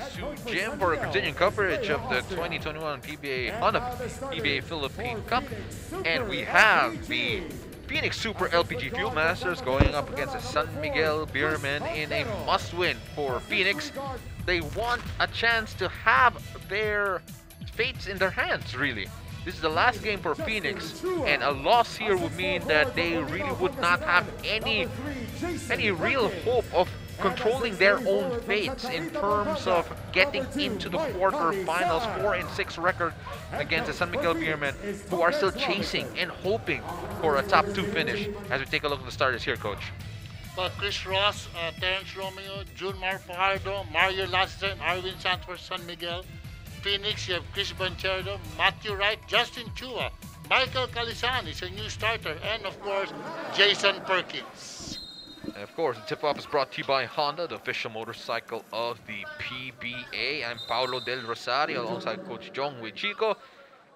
to Jim for a continuing coverage of the 2021 PBA Honda PBA Philippine Cup. And we have the Phoenix Super LPG Fuel Masters going up against the San Miguel Beermen in a must-win for Phoenix. They want a chance to have their fates in their hands, really. This is the last game for Phoenix, and a loss here would mean that they really would not have any real hope of controlling their own fates in terms of getting into the quarterfinals. 4-6 record against the San Miguel Beermen, who are still chasing and hoping for a top 2 finish. As we take a look at the starters here, Coach. Chris Ross, Terence Romeo, Junmar Fajardo, Mario Lastra, and Arvin Santos for San Miguel. Phoenix, you have Chris Banchero, Matthew Wright, Justin Chua, Michael Calisan is a new starter, and of course, Jason Perkins. And of course, the tip-off is brought to you by Honda, the official motorcycle of the PBA. I'm Paulo Del Rosario alongside Coach Jong with Chico.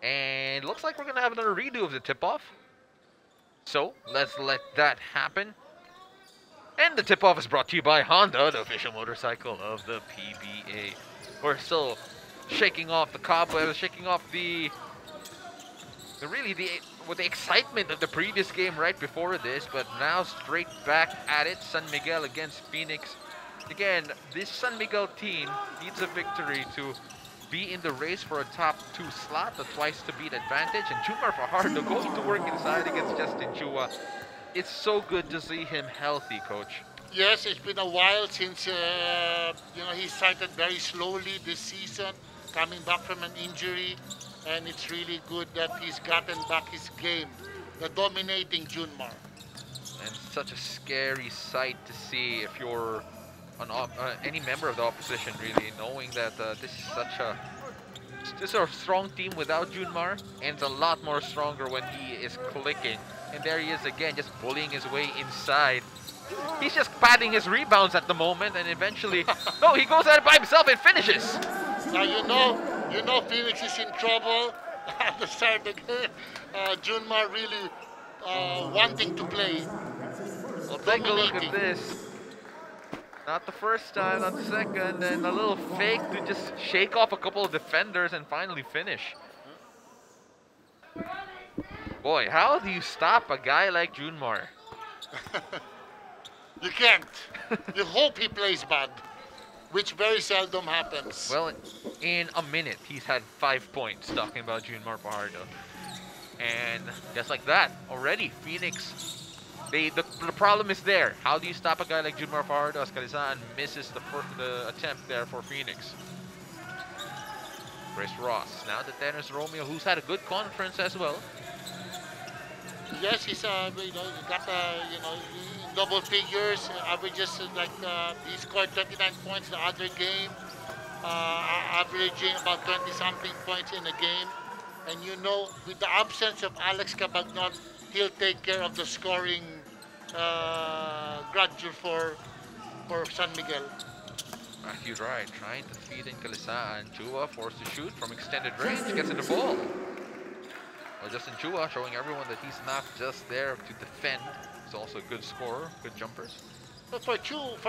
And looks like we're going to have another redo of the tip-off. So, let's let that happen. And the tip-off is brought to you by Honda, the official motorcycle of the PBA. We're still shaking off the cobwebs, shaking off with the excitement of the previous game right before this, but now straight back at it. San Miguel against Phoenix. Again, this San Miguel team needs a victory to be in the race for a top 2 slot, the twice to beat advantage. And Jumar Fajardo going to work inside against Justin Chua. It's so good to see him healthy, Coach. Yes, it's been a while since he started very slowly this season, coming back from an injury, and it's really good that he's gotten back his game, the dominating Junmar. And such a scary sight to see if you're any member of the opposition, really, knowing that this is a strong team without Junmar, and it's a lot more stronger when he is clicking. And there he is again, just bullying his way inside. He's just padding his rebounds at the moment, and eventually, no, he goes at it by himself and finishes. Now you know Phoenix is in trouble at the start of the game. Junmar really wanting to play. Well, take a look at this. Not the first time, not the second, and a little fake to just shake off a couple of defenders and finally finish. Boy, how do you stop a guy like Junmar? You can't. You hope he plays bad, which very seldom happens. Well, in a minute, he's had 5 points, talking about Junmar Fajardo. And just like that, already, Phoenix, the problem is there. How do you stop a guy like Junmar Fajardo as Calizan misses the attempt there for Phoenix? Chris Ross, now the Terence Romeo, who's had a good conference as well. Yes, he's got double figures, averages he scored 29 points the other game, averaging about 20-something points in a game. And with the absence of Alex Cabagnon, he'll take care of the scoring grudge for San Miguel. Matthew Wright trying to feed in Kalisa, and Chua forced to shoot from extended range, gets in the ball. Well, Justin Chua showing everyone that he's not just there to defend. He's also a good scorer, good jumpers. But for Chua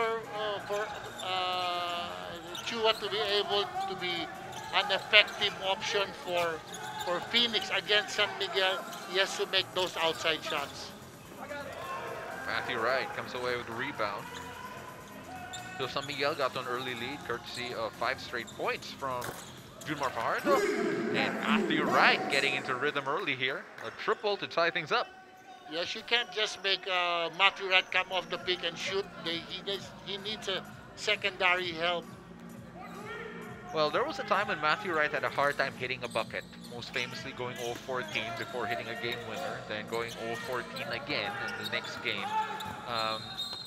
to be able to be an effective option for Phoenix against San Miguel, he has to make those outside shots. Matthew Wright comes away with a rebound. So San Miguel got an early lead courtesy of 5 straight points from Junmar Fajardo. And Matthew Wright getting into rhythm early here. A triple to tie things up. Yes, you can't just make Matthew Wright come off the pick and shoot. He needs a secondary help. Well, there was a time when Matthew Wright had a hard time hitting a bucket. Most famously going 0-14 before hitting a game winner. Then going 0-14 again in the next game.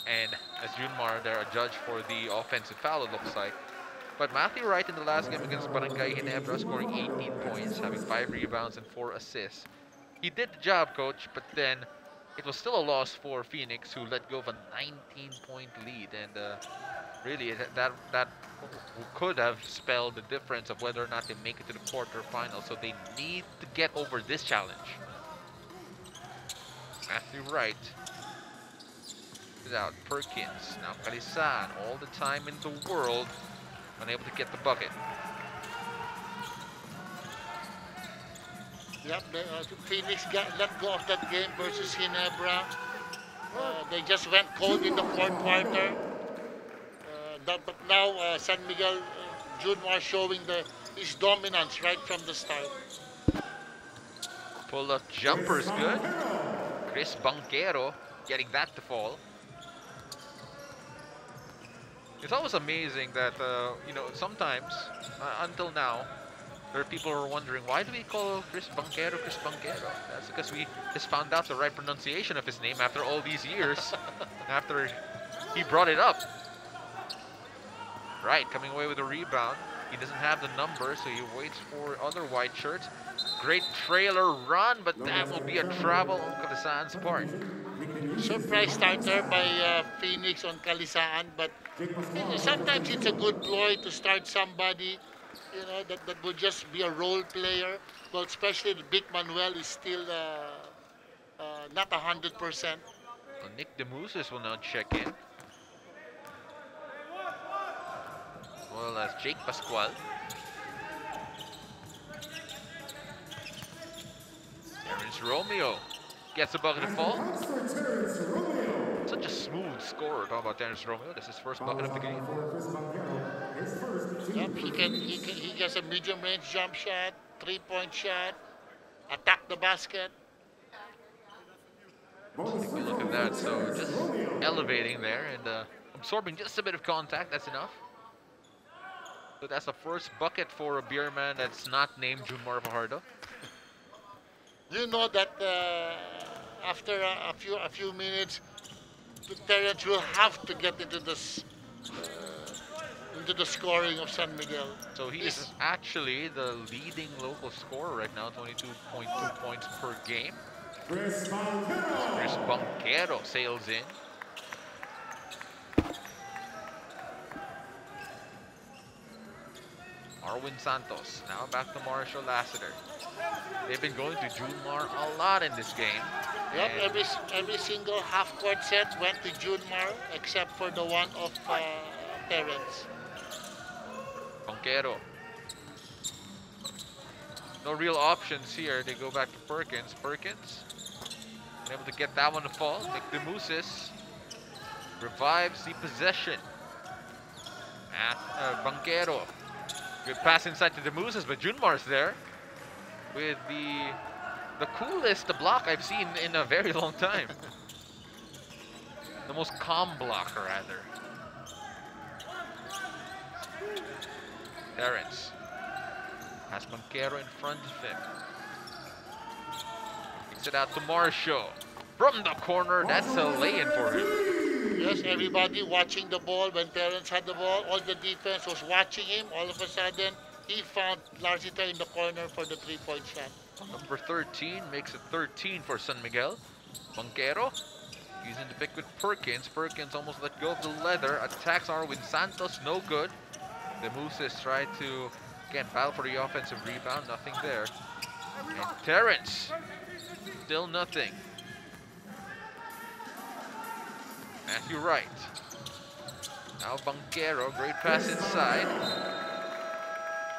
And as Junmar, they're a judge for the offensive foul, it looks like. But Matthew Wright in the last game against Barangay Ginebra scoring 18 points, having 5 rebounds and 4 assists. He did the job, Coach, but then it was still a loss for Phoenix, who let go of a 19-point lead. And really, that could have spelled the difference of whether or not they make it to the quarterfinals. So they need to get over this challenge. Matthew Wright is out. Perkins, now Calisan, all the time in the world unable to get the bucket. Yep, Phoenix let go of that game versus Ginebra. They just went cold in the fourth quarter. But now San Miguel, Junmar showing his dominance right from the start. Pull-up jumper's good. Chris Banquero getting that to fall. It's always amazing that, you know, sometimes, until now, there are people who are wondering, why do we call Chris Banquero Chris Banquero? That's because we just found out the right pronunciation of his name after all these years, after he brought it up. Right, coming away with a rebound. He doesn't have the number, so he waits for other white shirts. Great trailer run, but that will be a travel on Kalisaan's part. Surprise starter by Phoenix on Kalisaan, but sometimes it's a good ploy to start somebody, you know, that would just be a role player. Well, especially the big Manuel is still not 100%. Well, Nick DeMusis will now check in. Well, as Jake Pascual. Terrence Romeo gets a bucket to fall. Such a smooth scorer. Talk about Terrence Romeo. This is his first bucket of the game. Yep, he gets a medium range jump shot, 3-point shot, attack the basket. Take a look at that. So just elevating there and absorbing just a bit of contact. That's enough. So that's the first bucket for a Beerman that's not named Junmar Fajardo. You know that after a few minutes, Terrence will have to get into the scoring of San Miguel. So he is actually the leading local scorer right now, 22.2 points per game. Chris Banquero sails in. Arwin Santos, now back to Marshall Lassiter. They've been going to Junmar a lot in this game. Yep, every single half-court set went to Junmar except for the one of Terrence. Banquero. No real options here. They go back to Perkins. Perkins able to get that one to fall. Nick DeMusis revives the possession. At Banquero. Good pass inside to DeMusis, but Junmar's there with the coolest block I've seen in a very long time. The most calm block, rather. Terrence has Banquero in front of him. Kicks it out to Marshall. From the corner, that's a lay-in for him. Yes, everybody watching the ball. When Terrence had the ball, all the defense was watching him. All of a sudden, he found Larcita in the corner for the 3-point shot. Number 13 makes it 13 for San Miguel. Banquero using the pick with Perkins. Perkins almost let go of the leather. Attacks Arwin Santos, no good. The Mooses tried to, again, battle for the offensive rebound. Nothing there. And Terrence, still nothing. Matthew Wright. Now Banquero, great pass inside.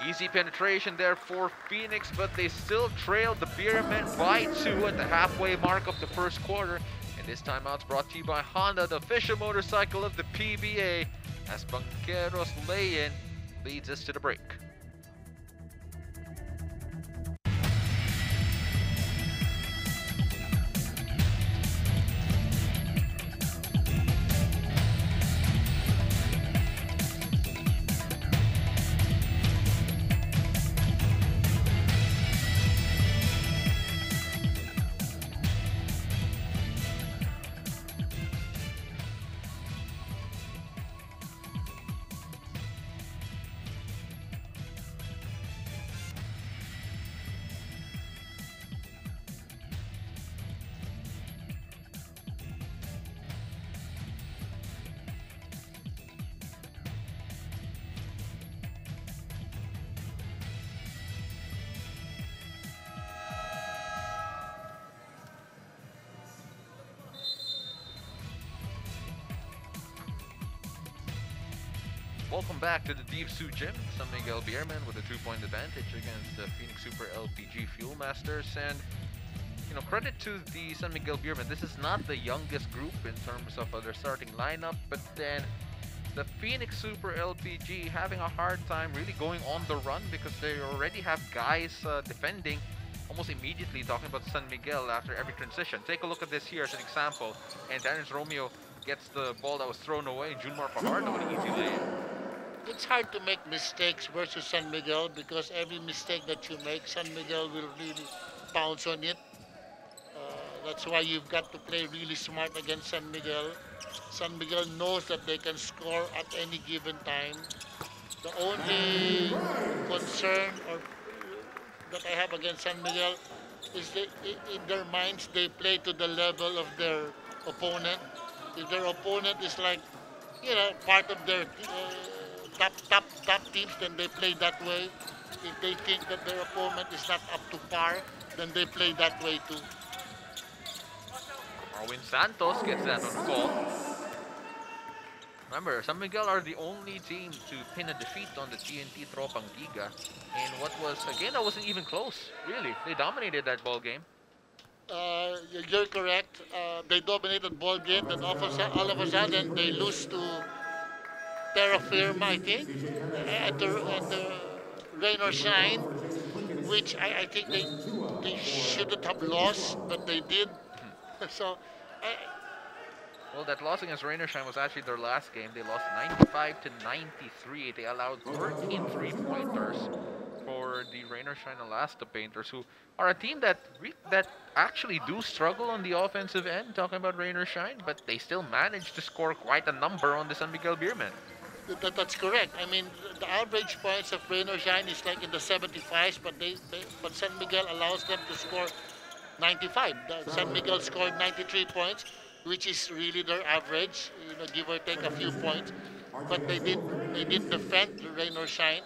Easy penetration there for Phoenix, but they still trailed the Beermen by 2 at the halfway mark of the first quarter. And this timeout's brought to you by Honda, the official motorcycle of the PBA, as Banquero's lay-in leads us to the break. Welcome back to the Deep Suit Gym. San Miguel Beermen with a 2-point advantage against the Phoenix Super LPG Fuel Masters. And, credit to the San Miguel Beermen. This is not the youngest group in terms of their starting lineup, but then the Phoenix Super LPG having a hard time really going on the run because they already have guys defending almost immediately, talking about San Miguel after every transition. Take a look at this here as an example. And Terrence Romeo gets the ball that was thrown away. Junmar Fajardo with an easy lay. It's hard to make mistakes versus San Miguel because every mistake that you make, San Miguel will really pounce on it. That's why you've got to play really smart against San Miguel. San Miguel knows that they can score at any given time. The only concern that I have against San Miguel is that in their minds they play to the level of their opponent. If their opponent is like, part of their top teams, then they play that way. If they think that their opponent is not up to par, then they play that way too. Arwin Santos gets that on fall. Remember, San Miguel are the only team to pin a defeat on the TNT Tropang Giga in what was a game that wasn't even close, really. They dominated that ball game. You're correct. They dominated ball game, then all of a sudden they lose to Terra Firma, I think, and the Rain or Shine, which I think they shouldn't have lost, but they did. So, well, that loss against Rain or Shine was actually their last game. They lost 95 to 93. They allowed 13 3-pointers for the Rain or Shine Alasta Painters, who are a team that actually do struggle on the offensive end, talking about Rain or Shine, but they still managed to score quite a number on the San Miguel Beermen. That's correct. I mean, the average points of Rain or Shine is like in the 75s, but San Miguel allows them to score 95. San Miguel scored 93 points, which is really their average, give or take a few points. But they did defend Rain or Shine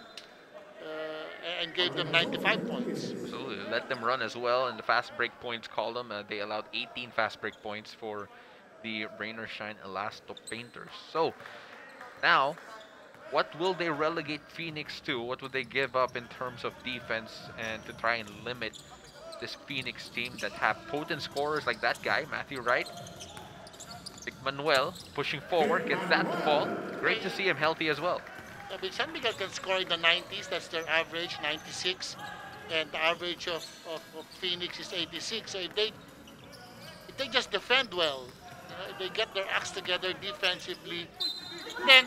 and gave them 95 points. Absolutely, let them run as well in the fast break points column. They allowed 18 fast break points for the Rain or Shine Elasto Painters. So now, what will they relegate Phoenix to? What would they give up in terms of defense and to try and limit this Phoenix team that have potent scorers like that guy, Matthew Wright? Vic Manuel pushing forward, gets that to fall. Great to see him healthy as well. I mean, San Miguel can score in the 90s, that's their average, 96. And the average of Phoenix is 86. So if they just defend well, if they get their acts together defensively, then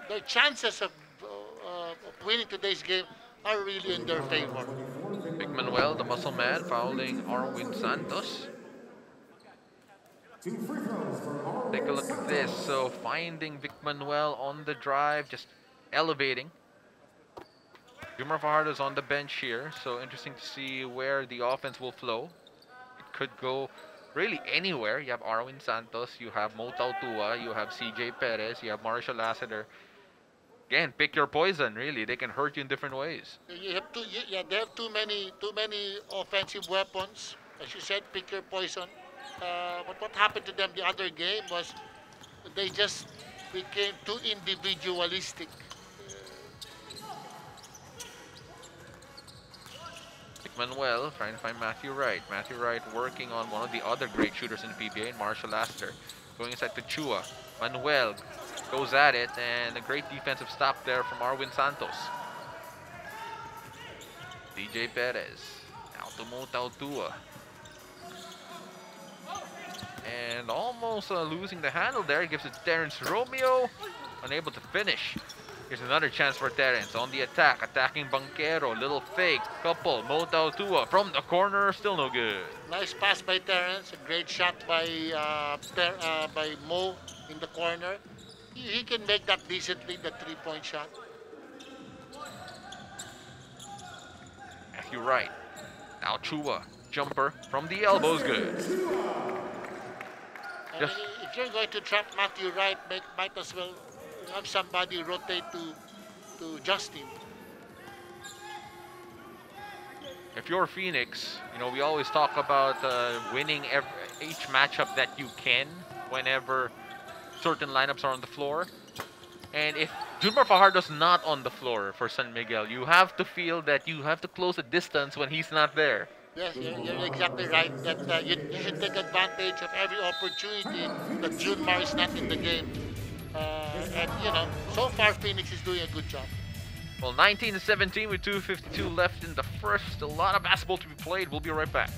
their chances of winning today's game are really in their favor. Vic Manuel, the muscle man, fouling Arwin Santos. Take a look at this. So finding Vic Manuel on the drive, just elevating. Junmar Fajardo's on the bench here, so interesting to see where the offense will flow. It could go really anywhere. You have Arwin Santos, you have Mo Tautua, you have CJ Perez, you have Marshall Lassiter. Again, pick your poison, really. They can hurt you in different ways. They have too many offensive weapons. As you said, pick your poison. But what happened to them the other game was they just became too individualistic. Manuel trying to find Matthew Wright. Matthew Wright working on one of the other great shooters in the PBA, Marshall Laster. Going inside to Chua. Manuel goes at it, and a great defensive stop there from Arwin Santos. DJ Perez. Now to Mo Tautua. And almost losing the handle there. Gives it to Terrence Romeo. Unable to finish. Here's another chance for Terrence on the attack. Attacking Banquero. Little fake. Couple. Mo Tautua from the corner. Still no good. Nice pass by Terrence. A great shot by Mo in the corner. He can make that decently, the three-point shot. Matthew Wright. Now Chua. Jumper from the elbows. Good. If you're going to trap Matthew Wright, might as well have somebody rotate to Justin. If you're Phoenix, we always talk about winning each matchup that you can whenever certain lineups are on the floor. And if Junmar Fajardo's not on the floor for San Miguel, you have to feel that you have to close the distance when he's not there. Yes, you're exactly right. That you should take advantage of every opportunity that Junmar is not in the game. And so far Phoenix is doing a good job. Well, 19-17 with 2:52 left in the first. A lot of basketball to be played. We'll be right back.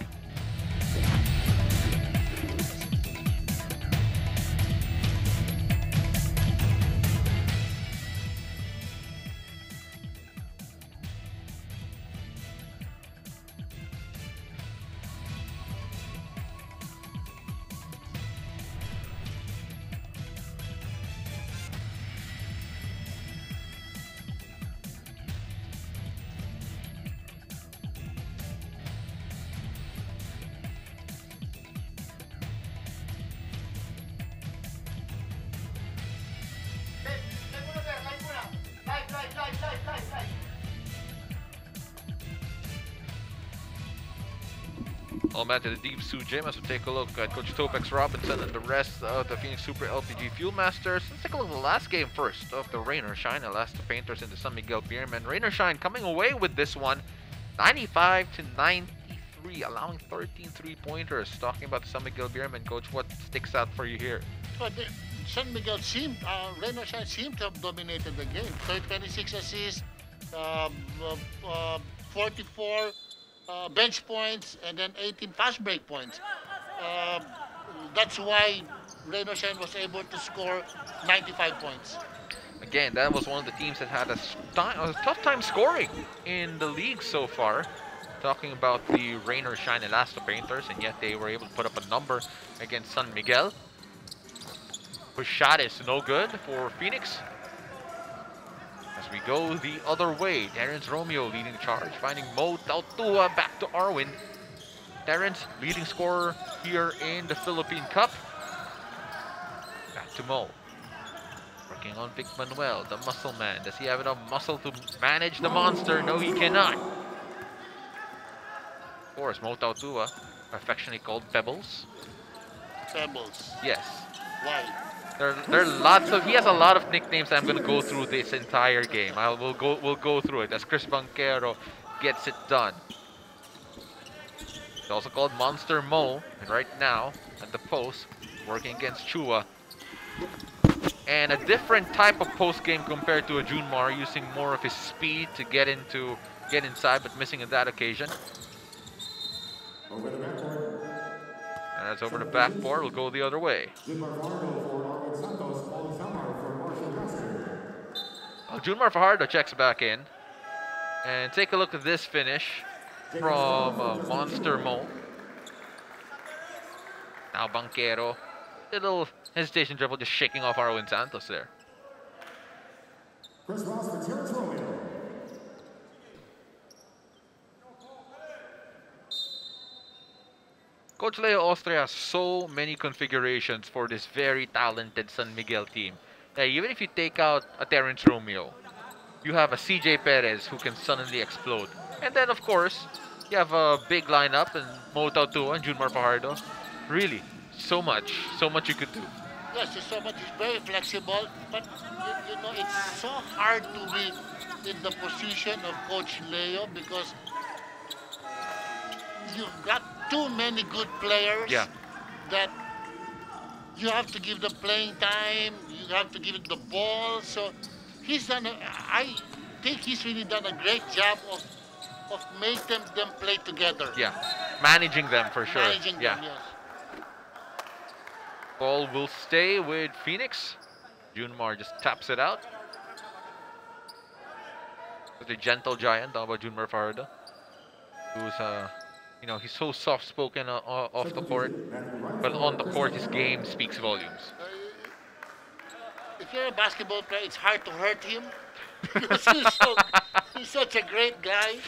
All back to the Deep Sioux Gym as we take a look at Coach Topex Robinson and the rest of the Phoenix Super LPG Fuel Masters. Let's take a look at the last game first of the Rain or Shine, the last painters in the San Miguel Beermen. Rain or Shine coming away with this one, 95-93, allowing 13 3-pointers. Talking about the San Miguel Beermen, Coach, what sticks out for you here? Well, San Miguel Rain or Shine seemed to have dominated the game. 26 assists, 44 bench points, and then 18 fast break points. That's why Rain or Shine was able to score 95 points. Again, that was one of the teams that had a tough time scoring in the league so far. Talking about the Rain or Shine Elasto Painters, and yet they were able to put up a number against San Miguel. Whose shot is no good for Phoenix. As we go the other way, Terrence Romeo leading the charge, finding Mo Tautua back to Arwin. Terrence, leading scorer here in the Philippine Cup. Back to Mo. Working on Vic Manuel, the muscle man. Does he have enough muscle to manage the monster? No, he cannot. Of course, Mo Tautua, affectionately called Pebbles. Pebbles. Yes. Why? There are lots of. He has a lot of nicknames. I'm gonna go through this entire game. We'll go through it as Chris Banquero gets it done. He's also called Monster Mo, and right now at the post, working against Chua. And a different type of post game compared to a Junmar, using more of his speed to get inside, but missing in that occasion. Over the backboard. And that's over the backboard. We'll go the other way. Junmar Fajardo checks back in. And take a look at this finish from Monster Mo. Now Banquero. Little hesitation dribble, just shaking off Arwin Santos there. Chris Ross for Terrence Romeo. Coach Leo Austria has so many configurations for this very talented San Miguel team. Even if you take out a Terrence Romeo, you have a CJ Perez who can suddenly explode. And then, of course, you have a big lineup and Mo Tautua and Junmar Fajardo. Really, so much you could do. Yes, there's so much. It's very flexible, but you know it's so hard to be in the position of Coach Leo because you've got too many good players that you have to give them playing time, you have to give them the ball. So I think he's really done a great job of making them play together. Yeah, managing them for sure. Managing them, yes. Ball will stay with Phoenix. Junmar just taps it out. The gentle giant, talking about Junmar Fajardo, who's he's so soft-spoken off the court, but on the court his game speaks volumes. If you're a basketball player, it's hard to hurt him because he's such a great guy.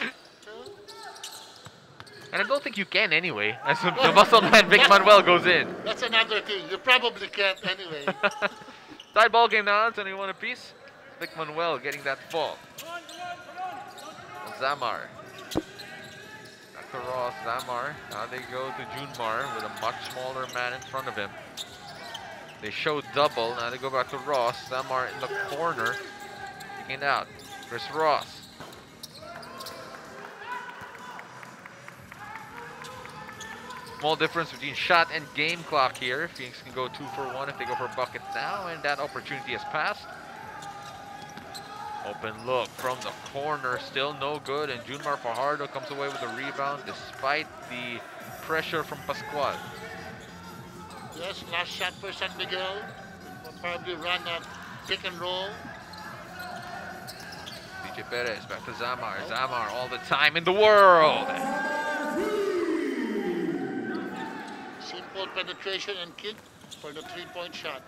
And I don't think you can anyway, as the muscle man Vic Manuel goes in. That's another thing. You probably can't anyway. Tied ball game now, 21 apiece. Vic Manuel getting that fall. Zamar. Ross, Zamar. Now they go to Junmar with a much smaller man in front of him. They show double. Now they go back to Ross. Zamar in the corner. Taking out. Chris Ross. Small difference between shot and game clock here. Phoenix can go 2 for 1 if they go for a bucket now, and that opportunity has passed. Open look from the corner, still no good, and Junmar Fajardo comes away with a rebound despite the pressure from Pascual. Yes, last shot for San Miguel. Will probably run a pick and roll. DJ Perez back to Zamar. Zamar all the time in the world. Simple penetration and kick for the 3-point shot.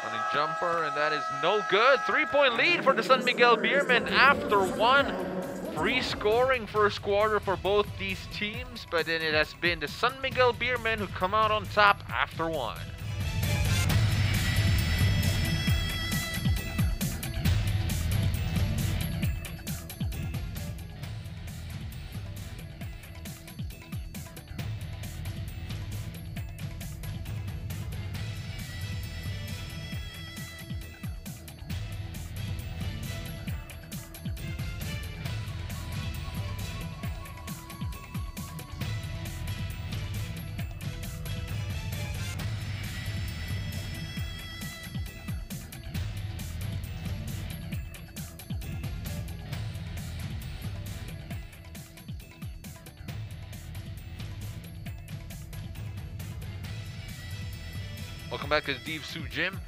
Running jumper, and that is no good. 3-point lead for the San Miguel Beermen after one. Free scoring first quarter for both these teams, but then it has been the San Miguel Beermen who come out on top after one. Welcome back to the Deep Sue Gym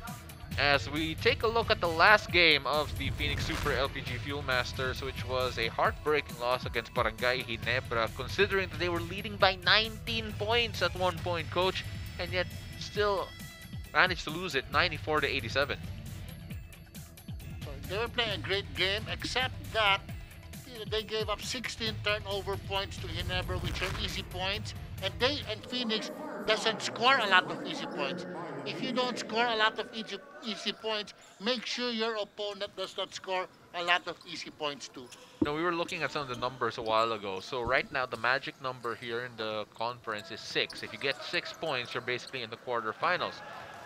as we take a look at the last game of the Phoenix Super LPG Fuel Masters, which was a heartbreaking loss against Barangay Ginebra, considering that they were leading by 19 points at one point, coach, and yet still managed to lose it 94-87. So they were playing a great game, except that they gave up 16 turnover points to Ginebra, which are easy points, and Phoenix doesn't score a lot of easy points. If you don't score a lot of easy points, make sure your opponent does not score a lot of easy points too. No, we were looking at some of the numbers a while ago. So right now, the magic number here in the conference is 6. If you get 6 points, you're basically in the quarterfinals.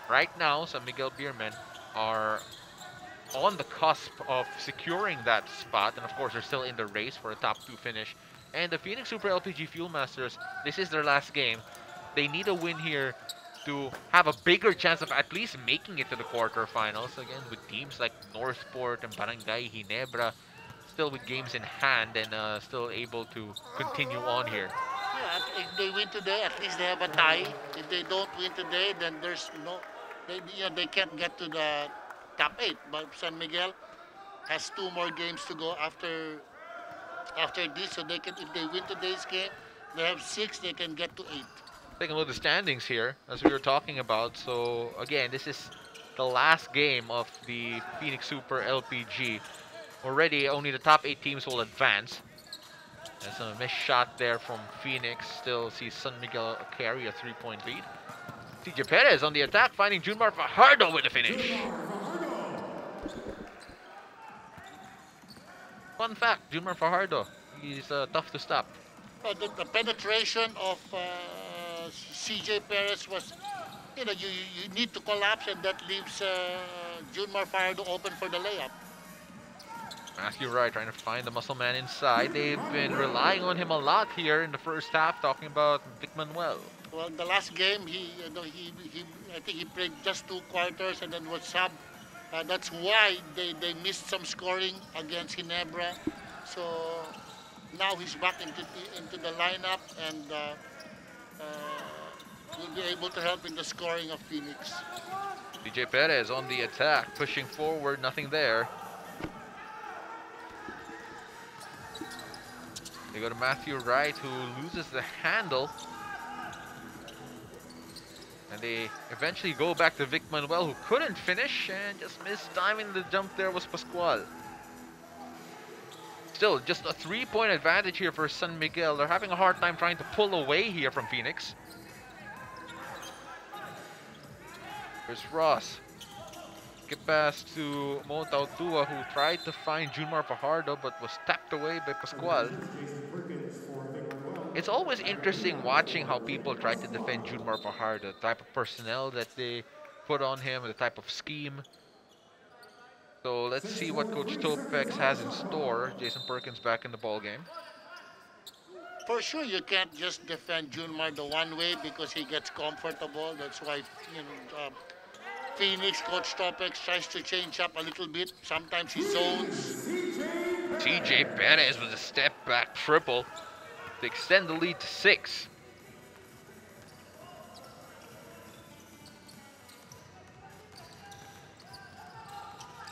Right now, San Miguel Beermen are on the cusp of securing that spot, and of course, they're still in the race for a top 2 finish. And the Phoenix Super LPG Fuel Masters, this is their last game. They need a win here to have a bigger chance of at least making it to the quarterfinals. Again, with teams like Northport and Barangay Ginebra still with games in hand and still able to continue on here. Yeah, if they win today, at least they have a tie. If they don't win today, then there's no, they can't get to the top 8. But San Miguel has 2 more games to go after this, so they can, if they win today's game, they have 6. They can get to 8. Taking a look at the standings here, as we were talking about. So again, this is the last game of the Phoenix Super LPG. Already, only the top 8 teams will advance. There's a missed shot there from Phoenix. Still sees San Miguel carry a 3-point lead. TJ Perez on the attack, finding Junmar Fajardo with the finish. Fun fact, Junmar Fajardo, he's tough to stop. The penetration of CJ Perez was, you need to collapse, and that leaves Junmar Fajardo open for the layup. Matthew Wright trying to find the muscle man inside. They've been relying on him a lot here in the first half, talking about Vic Manuel. Well, the last game, I think he played just 2 quarters and then was subbed. That's why they missed some scoring against Ginebra. So now he's back into the lineup and will be able to help in the scoring of Phoenix. DJ Perez on the attack, pushing forward, nothing there. They go to Matthew Wright, who loses the handle. And they eventually go back to Vic Manuel, who couldn't finish and just missed timing the jump there was Pascual. Still, just a 3-point advantage here for San Miguel. They're having a hard time trying to pull away here from Phoenix. Here's Ross. Get pass to Mo Tautua, who tried to find Junmar Fajardo but was tapped away by Pascual. It's always interesting watching how people try to defend Junmar Fajardo, the type of personnel that they put on him, the type of scheme. So let's see what Coach Topex has in store. Jason Perkins back in the ball game. For sure, you can't just defend Junmar the one way because he gets comfortable. That's why, Phoenix, Coach Topex tries to change up a little bit. Sometimes he zones. TJ Perez with a step back triple to extend the lead to 6.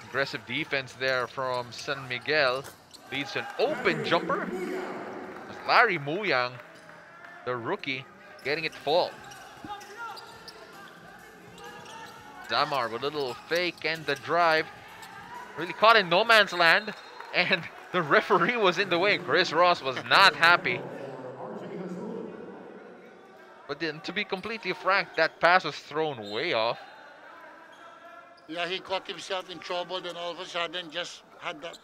Aggressive defense there from San Miguel leads to an open jumper. As Larry Muyang, the rookie, getting it to fall. Damar with a little fake and the drive. Really caught in no man's land, and the referee was in the way. Chris Ross was not happy. But then, to be completely frank, that pass was thrown way off. Yeah, he caught himself in trouble, then all of a sudden just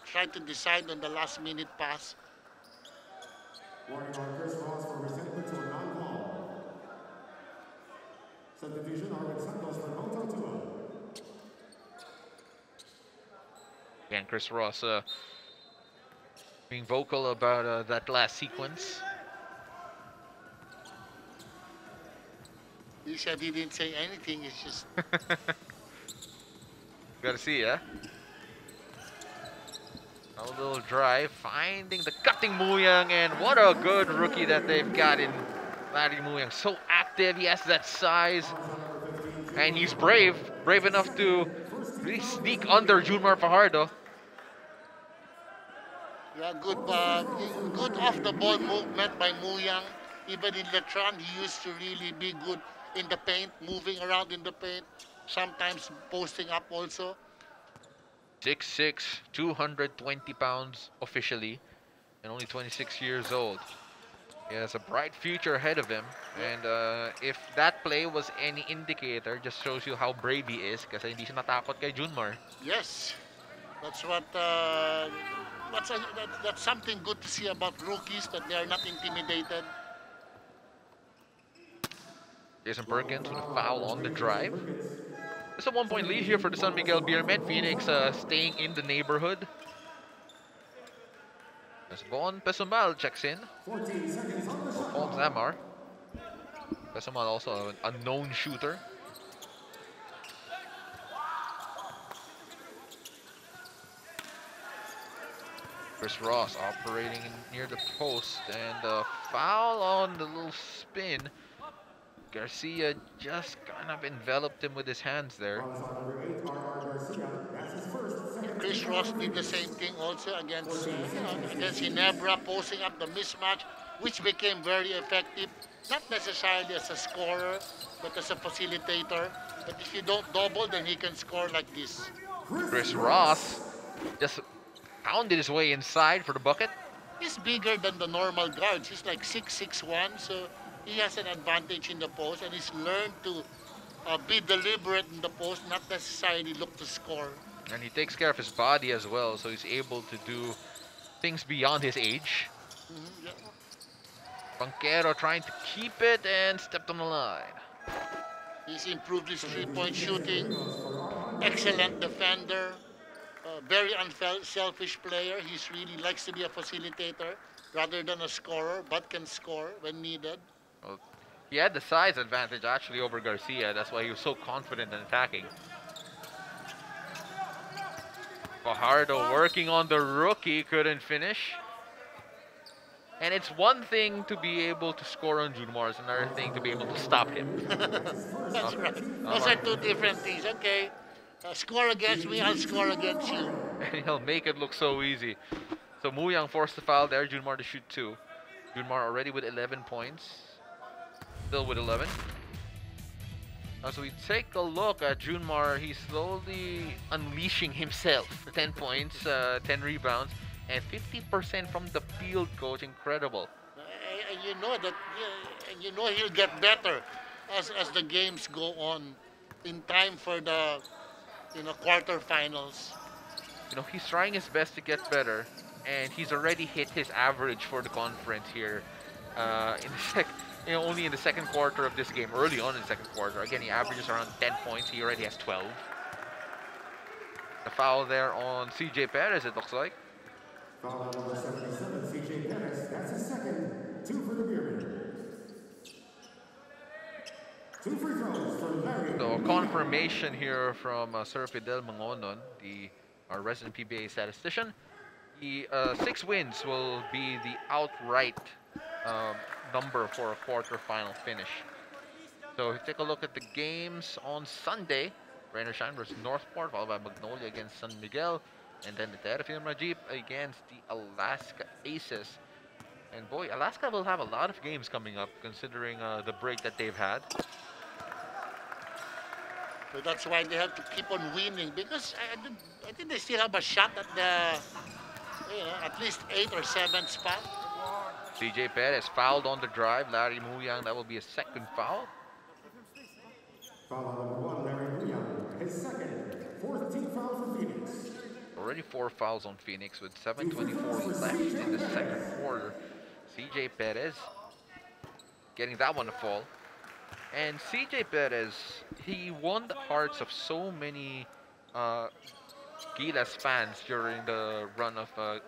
tried to decide on the last minute pass. Warning on Chris Ross for resentment to a non-call. Subdivision Arvin Santos for Hotel Tua. Again, Chris Ross being vocal about that last sequence. He said he didn't say anything, it's just... Gotta see, yeah? A little drive, finding the cutting Muyang, and what a good rookie that they've got in Larry Muyang. So active, he has that size, and he's brave enough to really sneak under Junmar Fajardo. Yeah, good off-the-ball movement by Muyang. Even in Letran, he used to really be good in the paint, moving around in the paint, sometimes posting up also. 6'6", 220 pounds officially, and only 26 years old. He has a bright future ahead of him, and if that play was any indicator, just shows you how brave he is kasi hindi siya natakot kay Junmar. Yes, that's what that's something good to see about rookies, that they are not intimidated. Jason Perkins with a foul on the drive. It's a 1-point lead here for the San Miguel Beermen. Phoenix staying in the neighborhood. As Bon Pesumal checks in. Paul Zamar. Pesumal also an unknown shooter. Chris Ross operating near the post, and a foul on the little spin. Garcia just kind of enveloped him with his hands there. Chris Ross did the same thing also against Ginebra, posing up the mismatch, which became very effective. Not necessarily as a scorer, but as a facilitator. But if you don't double, then he can score like this. Chris Ross just pounded his way inside for the bucket. He's bigger than the normal guards. He's like 6'1", so he has an advantage in the post, and he's learned to be deliberate in the post, not necessarily look to score. And he takes care of his body as well, so he's able to do things beyond his age. Yeah. Banquero trying to keep it and stepped on the line. He's improved his three-point shooting. Excellent defender. Very unselfish player. He really likes to be a facilitator rather than a scorer, but can score when needed. Well, he had the size advantage actually over Garcia. That's why he was so confident in attacking. Fajardo working on the rookie, couldn't finish. And it's one thing to be able to score on Junmar, it's another thing to be able to stop him. That's right. Those are two different things. Okay, score against me, I'll score against you. And he'll make it look so easy. So Muyang forced the foul there, Junmar to shoot 2. Junmar already with 11 points. Still with 11. As we take a look at Junmar, he's slowly unleashing himself. 10 points, 10 rebounds, and 50% from the field, coach. Incredible. And you know that, and you know he'll get better as the games go on, in time for the quarterfinals. You know, he's trying his best to get better, and he's already hit his average for the conference here in the only in the second quarter of this game, early on in the second quarter. Again, he averages around 10 points. He already has 12. The foul there on CJ Perez, it looks like. Foul on number 77, CJ Perez. That's his second. 2 for the Beermen. 2 free throws for Larry. So confirmation here from Sir Fidel Mangonon, our resident PBA statistician. The 6 wins will be the outright number for a quarterfinal finish. So take a look at the games on Sunday. Rain or Shine versus Northport, followed by Magnolia against San Miguel, and then the Terrafilm Rajip against the Alaska Aces. And boy, Alaska will have a lot of games coming up considering the break that they've had. So that's why they have to keep on winning, because I think they still have a shot at the, at least 8th or 7th spot. CJ Perez fouled on the drive. Larry Muyang, that will be a second foul. Foul on number 1, Larry Muyang. His second. 4th team foul for Phoenix. Already 4 fouls on Phoenix with 7:24 left in the second quarter. CJ Perez getting that one to fall. And CJ Perez, he won the hearts of so many Gilas fans during the run of the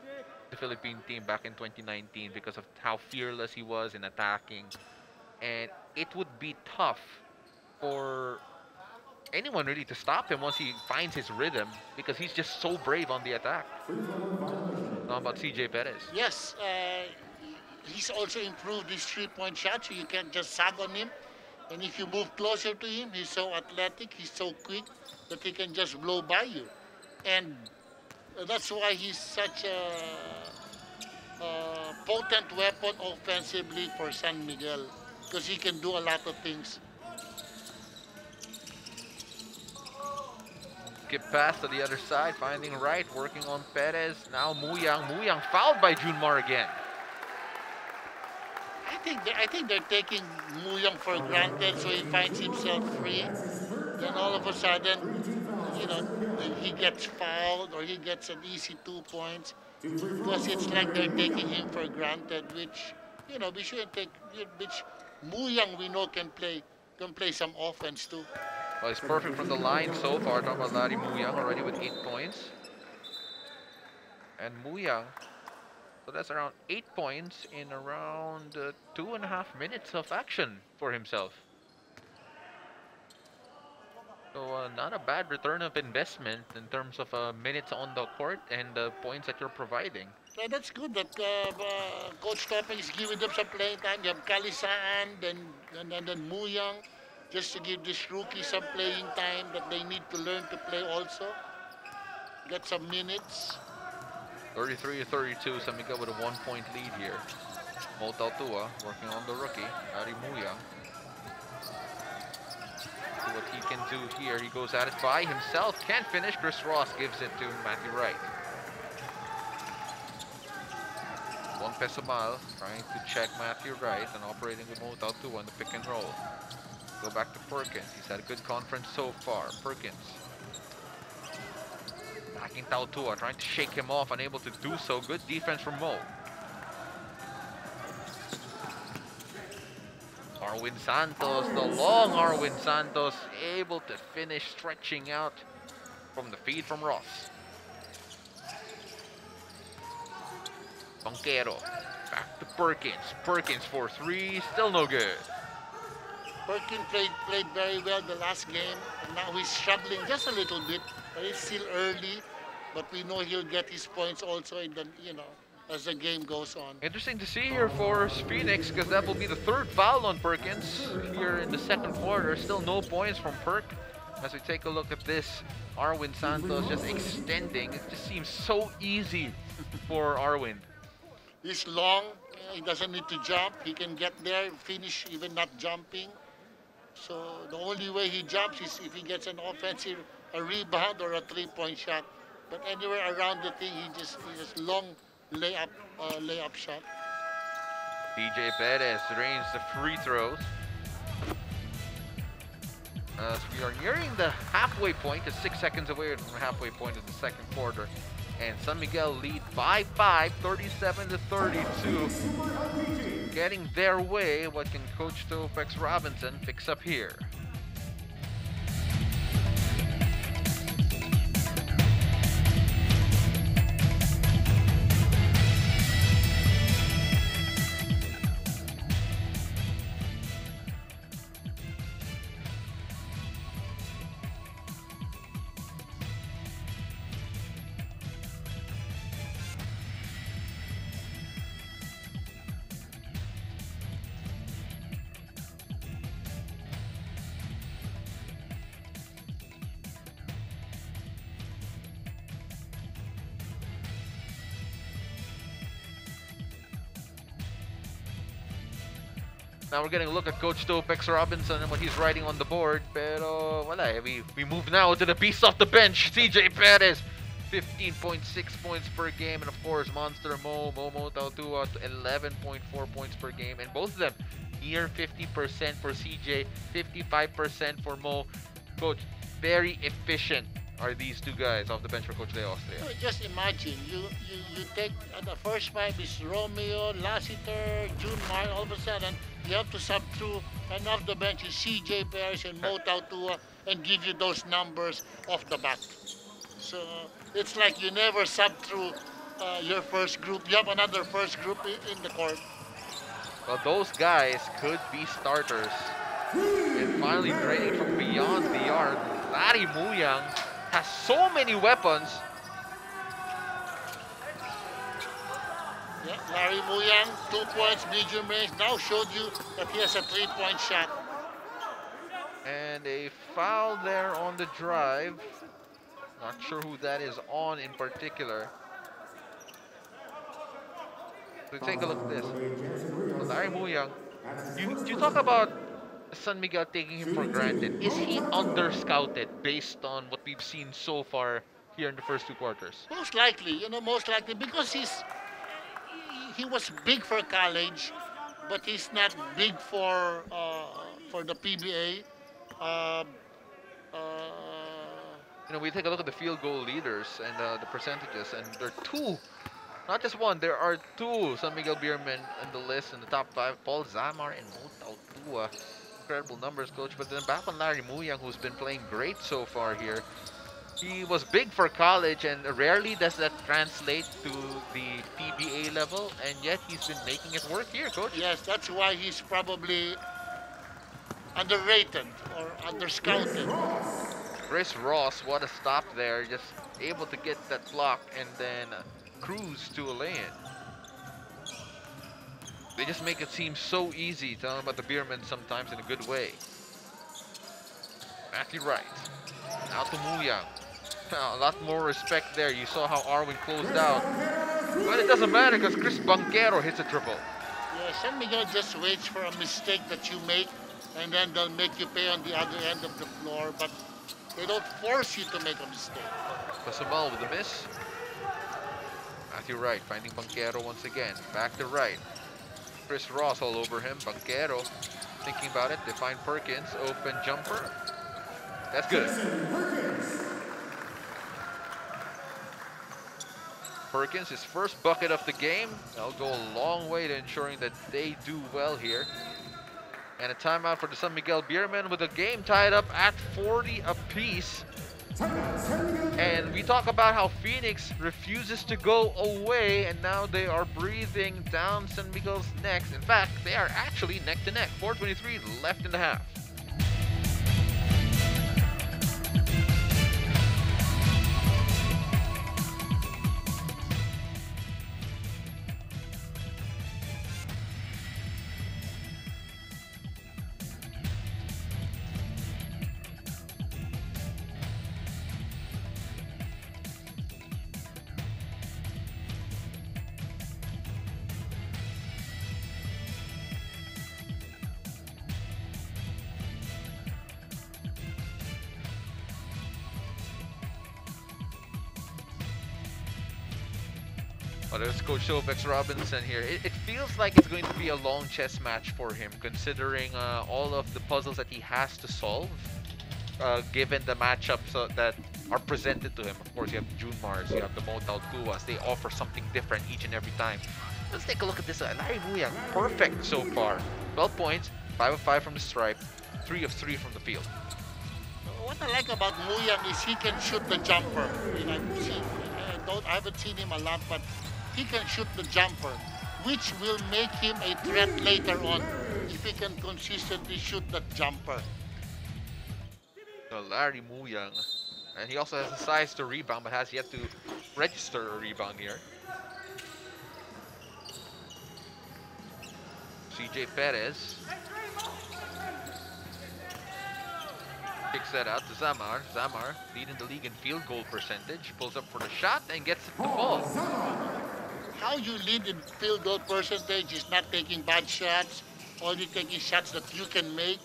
Philippine team back in 2019 because of how fearless he was in attacking. And it would be tough for anyone really to stop him once he finds his rhythm, because he's just so brave on the attack. How about CJ Perez? Yes, he's also improved his 3-point shot, so you can't just sag on him. And if you move closer to him, he's so athletic, he's so quick that he can just blow by you. And that's why he's such a potent weapon offensively for San Miguel, because he can do a lot of things. Skip pass to the other side, finding right, working on Perez. Now Muyang. Muyang fouled by Junmar again. I think they're taking Muyang for granted, so he finds himself free. Then all of a sudden, he gets fouled or he gets an easy 2 points, because it's like they're taking him for granted, which we shouldn't take. Which Muyang we know can play some offense too. Well, he's perfect from the line so far. Talking about Larry Muyang already with 8 points. And Muyang, so that's around 8 points in around 2.5 minutes of action for himself. So not a bad return of investment in terms of minutes on the court and the points that you're providing. Yeah, that's good that Coach Topping is giving them some playing time. You have Kalisaan, then Muyang, just to give this rookie some playing time that they need to learn to play also. Get some minutes. 33-32, San Miguel with a 1-point lead here. Mo Tautua working on the rookie, Larry Muyang. See what he can do here. He goes at it by himself, can't finish. Chris Ross gives it to Matthew Wright. Juan Pesomal trying to check Matthew Wright and operating with Mo Tautua in the pick and roll. Go back to Perkins. He's had a good conference so far. Perkins. Backing Tautua, trying to shake him off, unable to do so. Good defense from Mo. Arwin Santos, the long Arwin Santos, able to finish stretching out from the feed from Ross. Banquero, back to Perkins. Perkins for 3, still no good. Perkins played very well the last game, and now he's struggling just a little bit, but it's still early. But we know he'll get his points also in the, as the game goes on. Interesting to see here for Phoenix, because that will be the 3rd foul on Perkins here in the second quarter. Still no points from Perk. As we take a look at this, Arwin Santos just extending. It just seems so easy for Arwin. He's long. He doesn't need to jump. He can get there, finish even not jumping. So the only way he jumps is if he gets an offensive, a rebound or a 3-point shot. But anywhere around the thing, he just long layup shot. DJ Perez drains the free throws. As we are nearing the halfway point, just 6 seconds away from the halfway point of the second quarter. And San Miguel lead by 5, 37-32. getting their way. What can Coach Topex Robinson fix up here? Now we're getting a look at Coach Topex Robinson and what he's writing on the board. Pero wala eh. We move now to the beast off the bench, CJ Perez. 15.6 points per game. And of course, Monster Momo Tautua, 11.4 points per game. And both of them near 50% for CJ, 55% for Mo. Coach, very efficient are these two guys off the bench for Coach Leo Austria. Just imagine, you take the first five is Romeo, Lassiter, Junmar, all of a sudden you have to sub through, and off the bench is CJ Perez and Mo Tautua and give you those numbers off the bat. So it's like you never sub through your first group. You have another first group in the court. Well, those guys could be starters. And finally draining from beyond the arc, Larry Muyang has so many weapons. Yeah, Larry Muyang, 2 points, medium range, now showed you that he has a 3-point shot. And a foul there on the drive. Not sure who that is on in particular. So take a look at this. So Larry Muyang, you talk about San Miguel taking him for granted. Is he under-scouted based on what we've seen so far here in the first two quarters? Most likely, most likely, because he was big for college, but he's not big for the PBA. We take a look at the field goal leaders and the percentages, and there are two, not just one, there are two San Miguel Beermen in the list in the top 5, Paul Zamar and Mo Tautua. Incredible numbers, Coach. But then back on Larry Muyang, who's been playing great so far here. He was big for college, and rarely does that translate to the PBA level, and yet he's been making it work here, Coach. Yes, that's why he's probably underrated or under-scouted. Chris Ross, what a stop there. Just able to get that block and then cruise to a lane. They just make it seem so easy, telling about the Beermen sometimes in a good way. Matthew Wright. Out to Muyang. A lot more respect there. You saw how Arwin closed out. But it doesn't matter because Chris Banquero hits a triple. Yeah, San Miguel just waits for a mistake that you make, and then they'll make you pay on the other end of the floor. But they don't force you to make a mistake. Pasamal with a miss. Matthew Wright finding Banquero once again. Back to Wright. Chris Ross all over him. Banquero thinking about it. They find Perkins. Open jumper. That's good. Perkins, his first bucket of the game. That'll go a long way to ensuring that they do well here. And a timeout for the San Miguel Beermen with the game tied up at 40 apiece. And we talk about how Phoenix refuses to go away, and now they are breathing down San Miguel's necks. In fact, they are actually neck to neck. 4:23 left in the half. Well, there's Coach Topex Robinson here. It feels like it's going to be a long chess match for him, considering all of the puzzles that he has to solve, given the matchups that are presented to him. Of course, you have June Mars, you have the Motal Tuas. They offer something different each and every time. Let's take a look at this. Larry Muyang, perfect so far. 12 points, 5 of 5 from the stripe, 3 of 3 from the field. What I like about Muyang is he can shoot the jumper. You know, I haven't seen him a lot, but he can shoot the jumper, which will make him a threat later on if he can consistently shoot that jumper. So Larry Muyang, and he also has the size to rebound, but has yet to register a rebound here. CJ Perez kicks that out to Zamar. Zamar leading the league in field goal percentage. Pulls up for the shot and gets the ball. How you lead in field goal percentage is not taking bad shots, only taking shots that you can make,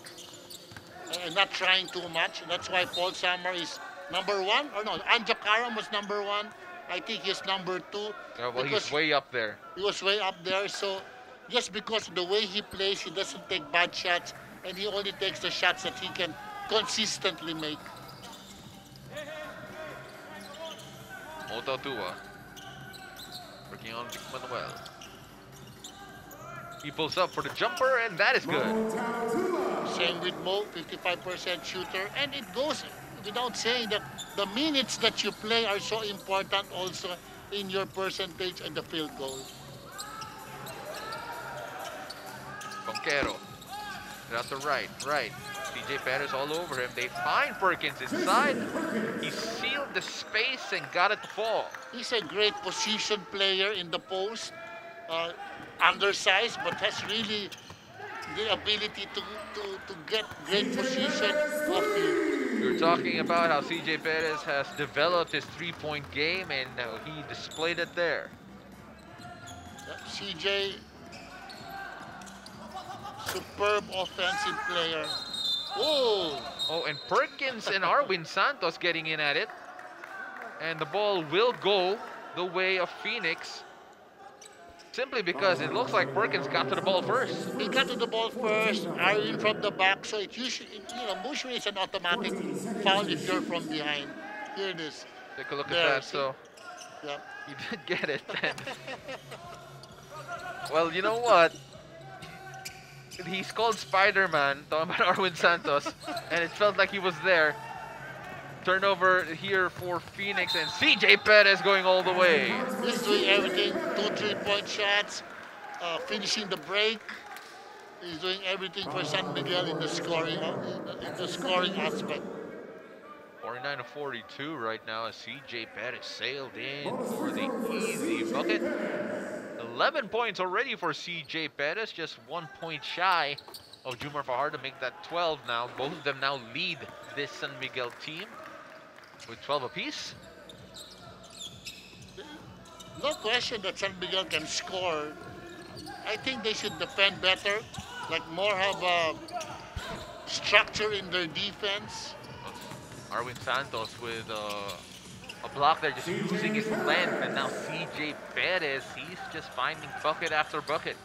and not trying too much. That's why Paul Samar is number 1. Or no, Anjo Karam was number 1. I think he's number 2. Yeah, well, he's way up there. He was way up there, so just because of the way he plays, he doesn't take bad shots, and he only takes the shots that he can consistently make. Motal Tua working on Vic Manuel. He pulls up for the jumper, and that is good. Same with Mo, 55% shooter, and it goes without saying that the minutes that you play are so important also in your percentage and the field goal. Conquero, out the right. CJ Perez all over him. They find Perkins inside. He sealed the space and got it to fall. He's a great position player in the post. Undersized, but has really the ability to get great position off field. We were talking about how CJ Perez has developed his three-point game, and he displayed it there. CJ, superb offensive player. Oh, and Perkins and Arwin Santos getting in at it. And the ball will go the way of Phoenix, simply because it looks like Perkins got to the ball first. He got to the ball first, Arwin from the back, so it usually, usually it's an automatic foul if you're from behind. Here it is. Take a look at that. See? So Yep. he did get it then. Well, you know what? He's called Spider-Man, talking about Arwin Santos, and it felt like he was there. Turnover here for Phoenix, and CJ Perez going all the way. He's doing everything, 2 3-point shots, finishing the break. He's doing everything for San Miguel in the scoring aspect. 49 to 42 right now as CJ Perez sailed in for the easy bucket. 11 points already for CJ Perez, just 1 point shy of Jumar Fajardo to make that 12 now. Both of them now lead this San Miguel team with 12 apiece. No question that San Miguel can score. I think they should defend better, like more have a structure in their defense. Arwin Santos with a block there, just using his length, and now CJ Perez, he's just finding bucket after bucket.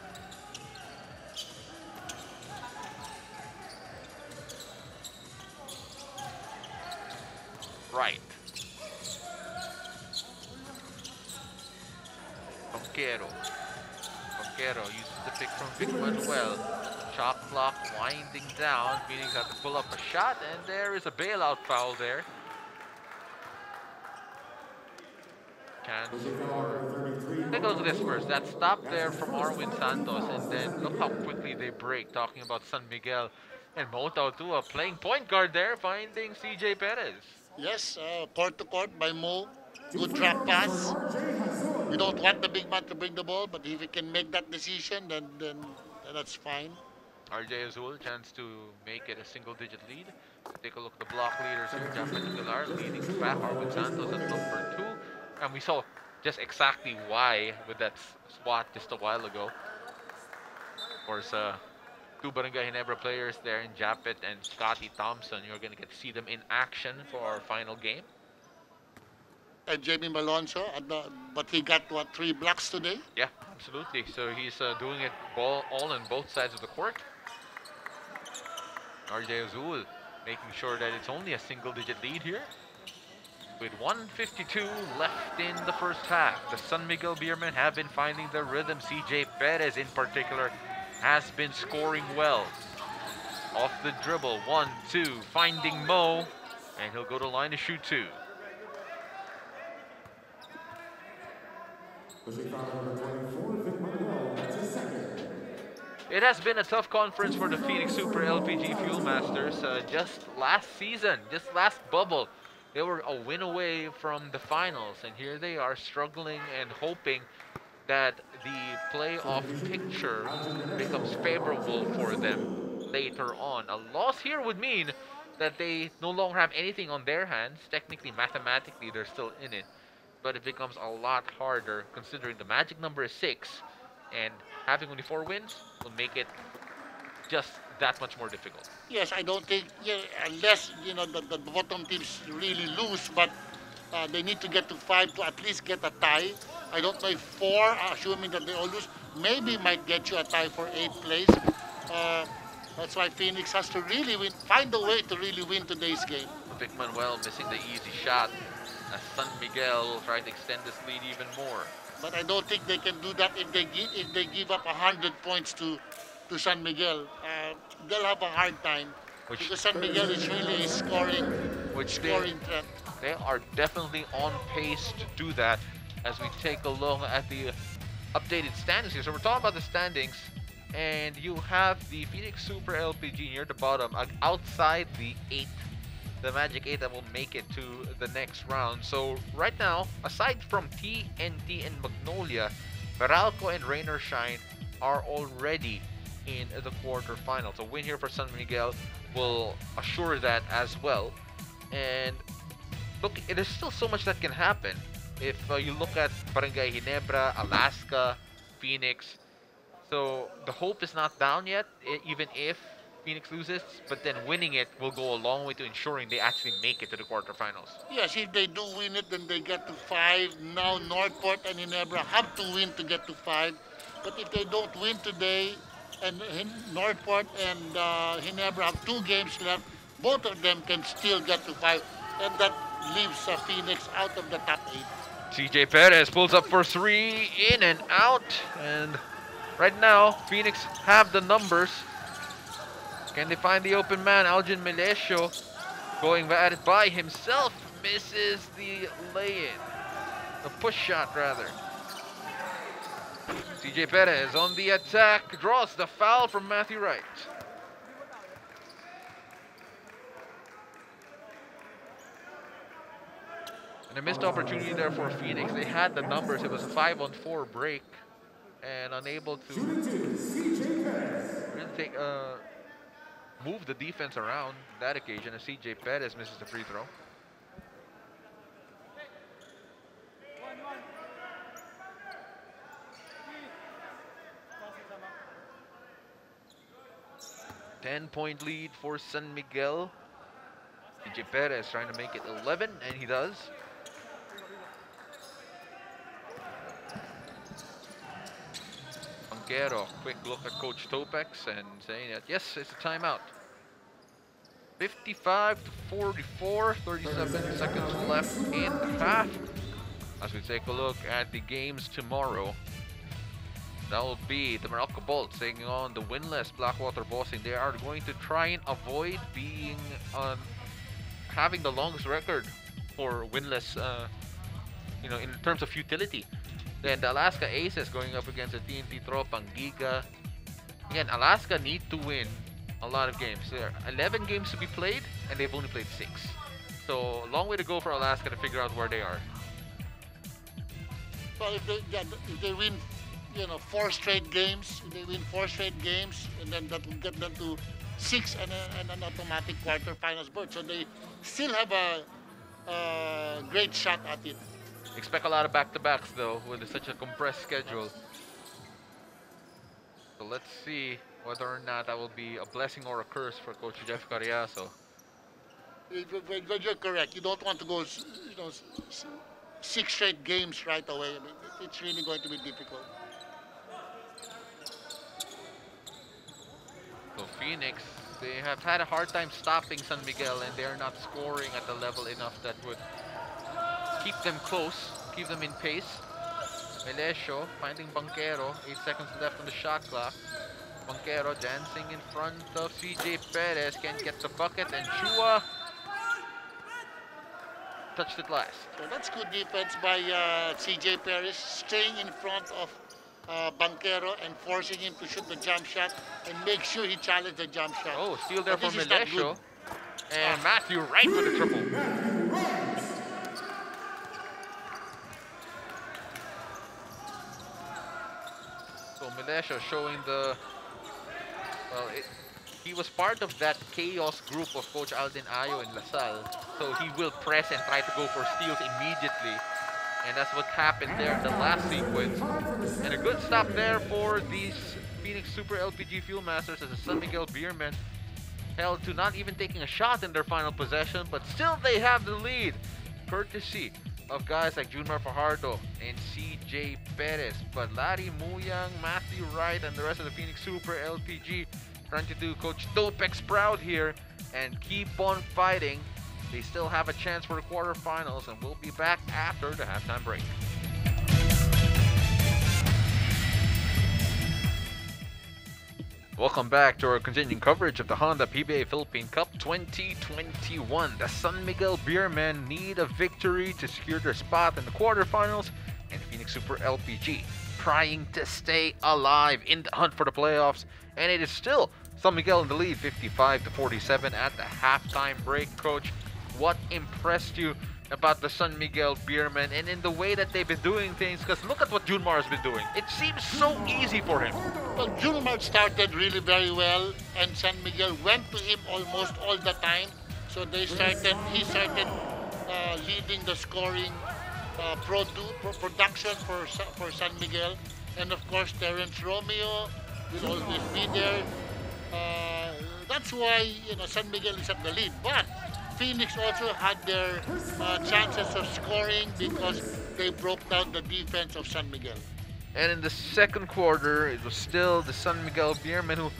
Right. Conquero uses the pick from Vic Manuel. Shot clock winding down. Phoenix have to pull up a shot, and there is a bailout foul there. Chance for... Take a look at this first. That stop there from Arwin Santos, and then look how quickly they break. Talking about San Miguel and Motao Tua playing point guard there, finding CJ Perez. Yes, court to court by Mo. Good drop pass. You don't want the big man to bring the ball, but if he can make that decision, then that's fine. RJ Azul, chance to make it a single-digit lead. Take a look at the block leaders here. Japet Aguilar leading the pack. Arwin Santos at number 2. And we saw just exactly why with that spot just a while ago. Of course, 2 Barangay Ginebra players there in Japet and Scotty Thompson. You're going to get to see them in action for our final game. And Jamie Malonzo, but he got, what, 3 blocks today? Yeah, absolutely. So he's doing it all on both sides of the court. RJ Azul making sure that it's only a single-digit lead here. With 1:52 left in the first half, the San Miguel Beermen have been finding their rhythm. CJ Perez in particular has been scoring well. Off the dribble, 1-2, finding Mo, and he'll go to line to shoot 2. It has been a tough conference for the Phoenix Super LPG Fuel Masters. Just last season, just last bubble, they were a win away from the finals, and here they are struggling and hoping that the playoff picture becomes favorable for them later on. A loss here would mean that they no longer have anything on their hands. Technically, mathematically, they're still in it, but it becomes a lot harder considering the magic number is 6, and having only 4 wins will make it just that much more difficult. Yes, I don't think, unless, the bottom teams really lose, but they need to get to 5 to at least get a tie. I don't know if 4, assuming that they all lose, maybe might get you a tie for 8th place. That's why Phoenix has to really win, find a way to really win today's game. Vic Manuel missing the easy shot as San Miguel will try to extend this lead even more. But I don't think they can do that if they give up 100 points to San Miguel. They'll have a hard time because San Miguel is really a scoring threat. They are definitely on pace to do that as we take a look at the updated standings here. So we're talking about the standings, and you have the Phoenix Super LPG near the bottom, outside the 8th. The Magic 8 that will make it to the next round. So right now, aside from TNT and Magnolia, Meralco and Rain or Shine are already in the quarterfinals. A win here for San Miguel will assure that as well. And look, there's still so much that can happen. If you look at Barangay Ginebra, Alaska, Phoenix, so the hope is not down yet, even if Phoenix loses, but then winning it will go a long way to ensuring they actually make it to the quarterfinals. Yes, if they do win it, then they get to 5. Now Northport and Ginebra have to win to get to 5. But if they don't win today, and Northport and Ginebra have 2 games left, both of them can still get to 5. And that leaves Phoenix out of the top 8. CJ Perez pulls up for 3, in and out. And right now, Phoenix have the numbers. Can they find the open man? Algin Melesio going at it by himself. Misses the lay-in. The push shot, rather. CJ Perez on the attack. Draws the foul from Matthew Wright. And a missed opportunity there for Phoenix. They had the numbers. It was a 5-on-4 break. And unable to really take... move the defense around that occasion as CJ Perez misses the free throw. Ten-point lead for San Miguel. CJ Perez trying to make it 11, and he does. Quick look at Coach Topex and saying that yes, it's a timeout. 55-44, 37 seconds left in the half. As we take a look at the games tomorrow, that will be the Meralco Bolts taking on the winless Blackwater Bossing. They are going to try and avoid being having the longest record for winless, in terms of futility. Then the Alaska Aces going up against the TNT Tropang Giga. Again, Alaska need to win a lot of games. There are 11 games to be played, and they've only played 6. So, a long way to go for Alaska to figure out where they are. Well, if they win, 4 straight games, and then that will get them to 6 and an automatic quarterfinals berth. So they still have a great shot at it. Expect a lot of back-to-backs though, with such a compressed schedule. So let's see whether or not that will be a blessing or a curse for Coach Jeff Carriazo. You're correct. You don't want to go, 6 straight games right away. I mean, it's really going to be difficult. So Phoenix, they have had a hard time stopping San Miguel, and they are not scoring at the level enough that would keep them close, keep them in pace. Melesio finding Banquero, 8 seconds left on the shot clock. Banquero dancing in front of CJ Perez, can get the bucket, and Chua touched it last. So that's good defense by CJ Perez, staying in front of Banquero and forcing him to shoot the jump shot and make sure he challenged the jump shot. Oh, steal there But for this is not Melesio. good. And Matthew Wright with a triple. So Melesio showing the... Well, he was part of that chaos group of Coach Alden Ayo in LaSalle. So he will press and try to go for steals immediately. And that's what happened there in the last sequence. And a good stop there for these Phoenix Super LPG Fuel Masters as the San Miguel Beermen held to not even taking a shot in their final possession, but still they have the lead, courtesy of guys like Junmar Fajardo and CJ Perez. But Larry Muyang, Matthew Wright, and the rest of the Phoenix Super LPG trying to do Coach Topex proud here and keep on fighting. They still have a chance for the quarterfinals, and we'll be back after the halftime break. Welcome back to our continuing coverage of the Honda PBA Philippine Cup 2021. The San Miguel Beermen need a victory to secure their spot in the quarterfinals, and Phoenix Super LPG trying to stay alive in the hunt for the playoffs. And it is still San Miguel in the lead, 55-47 at the halftime break. Coach, what impressed you about the San Miguel Beermen and in the way that they've been doing things? Because look at what Junmar has been doing. It seems so easy for him. Well, Junmar started really very well, and San Miguel went to him almost all the time. So he started leading the scoring production for San Miguel. And of course, Terence Romeo will always be there. That's why San Miguel is at the lead. But Phoenix also had their chances of scoring because they broke down the defense of San Miguel. And in the second quarter, it was still the San Miguel Beermen who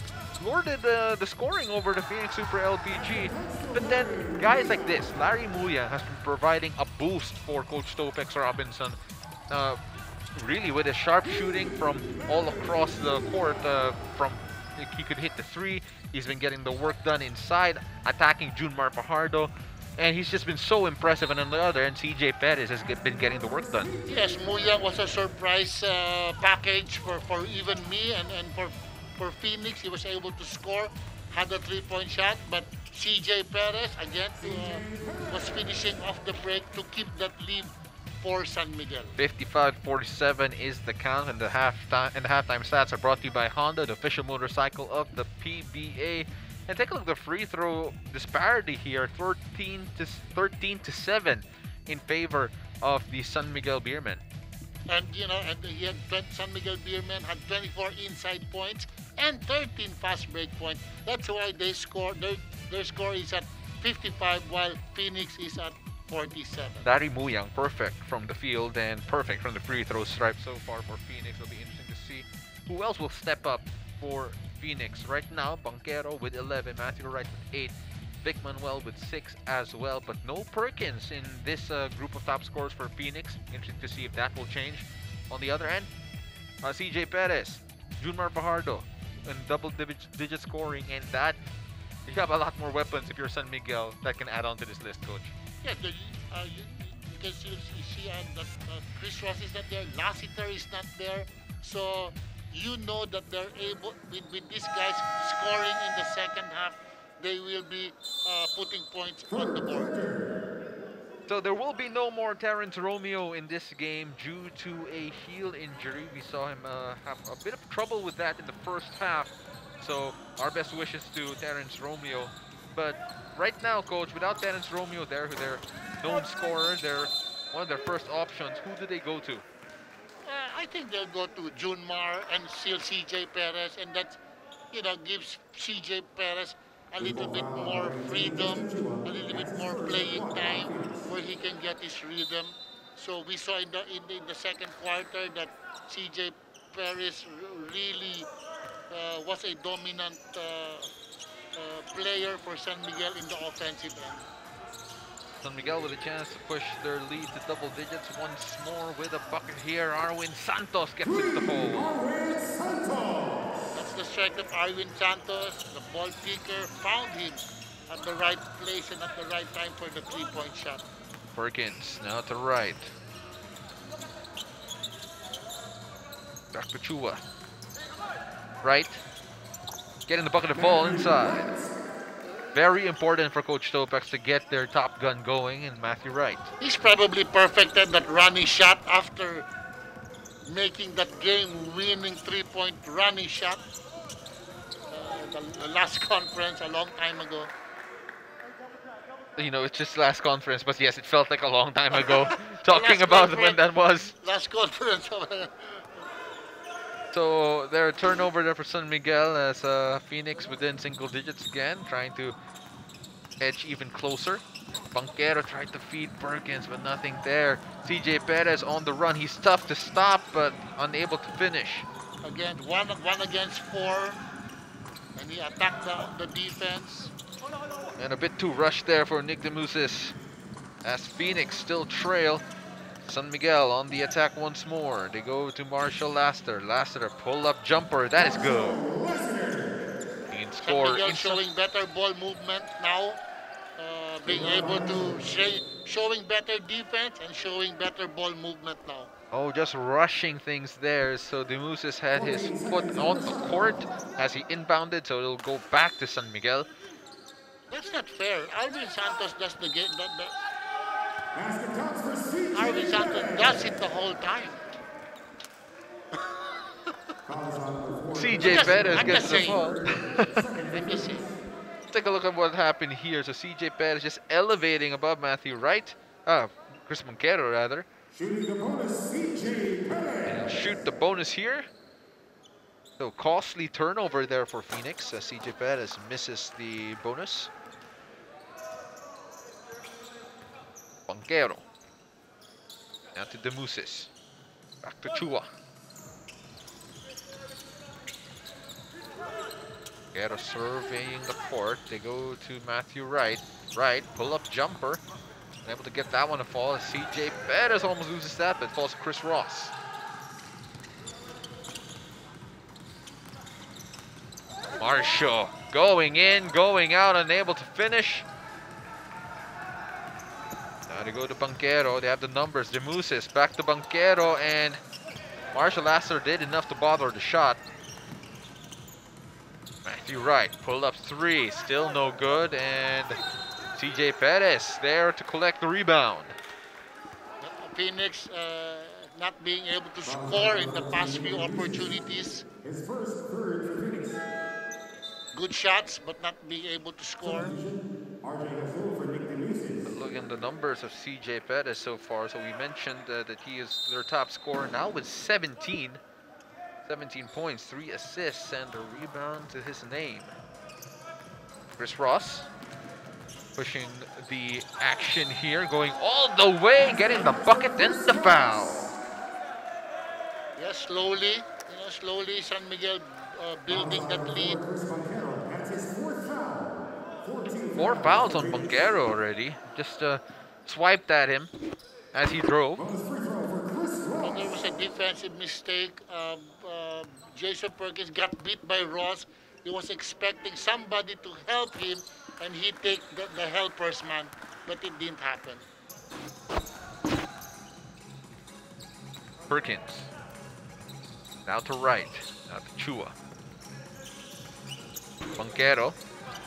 lorded the scoring over the Phoenix Super LPG. But then guys like this, Larry Muya has been providing a boost for Coach Topex Robinson. Really with his sharp shooting from all across the court. He could hit the three. He's been getting the work done inside, attacking Junmar Fajardo, and he's just been so impressive. And on the other end, CJ Perez has been getting the work done. Yes, Muya was a surprise package for even me and for Phoenix. He was able to score, had a three-point shot, but CJ Perez again was finishing off the break to keep that lead for San Miguel. 55-47 is the count, and the halftime stats are brought to you by Honda, the official motorcycle of the PBA. And take a look at the free throw disparity here, 13-7 in favor of the San Miguel Beermen. And San Miguel Beermen had 24 inside points and 13 fast break points. That's why they score. Their score is at 55, while Phoenix is at 47. Larry Muyang, perfect from the field and perfect from the free throw stripe so far for Phoenix. It'll be interesting to see who else will step up for Phoenix. Right now, Banquero with 11, Matthew Wright with 8, Vic Manuel with 6 as well, but no Perkins in this group of top scorers for Phoenix. Interesting to see if that will change. On the other end, CJ Perez, Junmar Fajardo, and double-digit scoring, and that you have a lot more weapons if you're San Miguel that can add on to this list, Coach. Yeah, you can see that Chris Ross is not there, Lassiter is not there, so you know that they're able, with these guys scoring in the second half, they will be putting points on the board. So there will be no more Terence Romeo in this game due to a heel injury. We saw him have a bit of trouble with that in the first half. So our best wishes to Terence Romeo. But right now, Coach, without Terence Romeo there, who they're known scorer, they're one of their first options. Who do they go to? I think they'll go to Junmar and seal CJ Perez, and that gives CJ Perez a little bit more freedom, a little bit more playing time where he can get his rhythm. So we saw in the second quarter that CJ Perez really was a dominant player for San Miguel in the offensive end. San Miguel with a chance to push their lead to double digits once more with a bucket here. Arwin Santos gets it to hold. Arwin Santos. That's the strength of Arwin Santos. The ball picker found him at the right place and at the right time for the three-point shot. Perkins now to right. Back to Chua. Right. Getting the bucket to fall inside. Very important for Coach Topex to get their top gun going in Matthew Wright. He's probably perfected that running shot after making that game-winning three-point running shot the last conference a long time ago. You know, it's just last conference, but yes, it felt like a long time ago. Talking about when that was. Last conference. So there, a turnover there for San Miguel as Phoenix within single digits again, trying to edge even closer. Banquero tried to feed Perkins, but nothing there. CJ Perez on the run. He's tough to stop, but unable to finish. Again, one against four, and he attacked the defense. And a bit too rushed there for Nick DeMusis as Phoenix still trail. San Miguel on the attack once more. They go to Marshall Laster. Laster pull-up jumper. That is good. He can score. San Miguel showing better ball movement now. Being able to showing better defense and showing better ball movement now. Oh, just rushing things there. So DeMusis had his foot on the court as he inbounded. So it'll go back to San Miguel. That's not fair. Arwin Santos does the game. Arwin Santos does it the whole time. CJ Perez gets the ball. I'm just saying. Take a look at what happened here. So CJ Perez just elevating above Matthew Wright. Chris Banquero rather. Shooting the bonus, CJ Perez. And shoot the bonus here. So costly turnover there for Phoenix. CJ Perez misses the bonus. Banquero. Now to DeMusis. Back to Chua. Banquero surveying the court. They go to Matthew Wright. Wright, pull-up jumper. Able to get that one to fall. CJ Perez almost loses that, but it falls to Chris Ross. Marshall going in, going out, unable to finish. Now they go to Banquero. They have the numbers. DeMusis back to Banquero, and Marshall Laster did enough to bother the shot. Matthew Wright, pull up three, still no good, and CJ Perez there to collect the rebound. Phoenix not being able to score in the past few opportunities. His first third for Phoenix. Good shots, but not being able to score. Look at the numbers of CJ Perez so far. So we mentioned that he is their top scorer now with 17 points, 3 assists, and a rebound to his name. Chris Ross pushing the action here, going all the way, getting the bucket and the foul. Yes, slowly, slowly San Miguel building that lead. 4 fouls on Banquero already. Just swiped at him as he drove. And there was a defensive mistake. Jason Perkins got beat by Ross. He was expecting somebody to help him, and he take the helper's man, but it didn't happen. Perkins. Now to Wright. Now to Chua. Banquero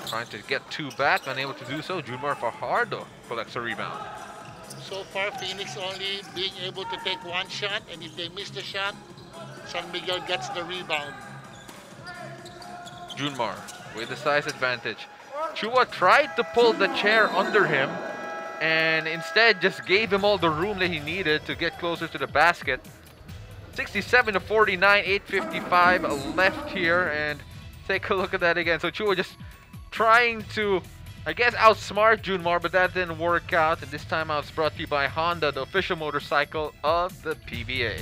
trying to get 2 back, unable to do so. Junmar Fajardo collects a rebound. So far, Phoenix only being able to take 1 shot, and if they miss the shot, San Miguel gets the rebound. Junmar with the size advantage. Chua tried to pull the chair under him and instead just gave him all the room that he needed to get closer to the basket. 67-49, 8:55 left here, and take a look at that again. So Chua just trying to, I guess, outsmart Junmar, but that didn't work out. And this time out is brought to you by Honda, the official motorcycle of the PBA.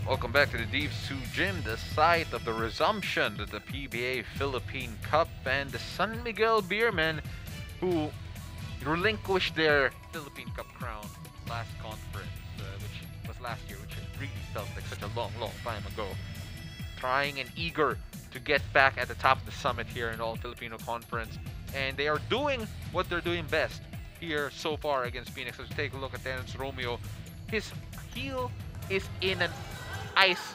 Welcome back to the Deep Sioux Gym, the site of the resumption of the PBA Philippine Cup, and the San Miguel Beermen, who relinquished their Philippine Cup crown last conference, which was last year, which really felt like such a long time ago. Trying and eager to get back at the top of the summit here in the All-Filipino Conference, and they are doing what they're doing best here so far against Phoenix. Let's take a look at Terence Romeo. His heel is in an ice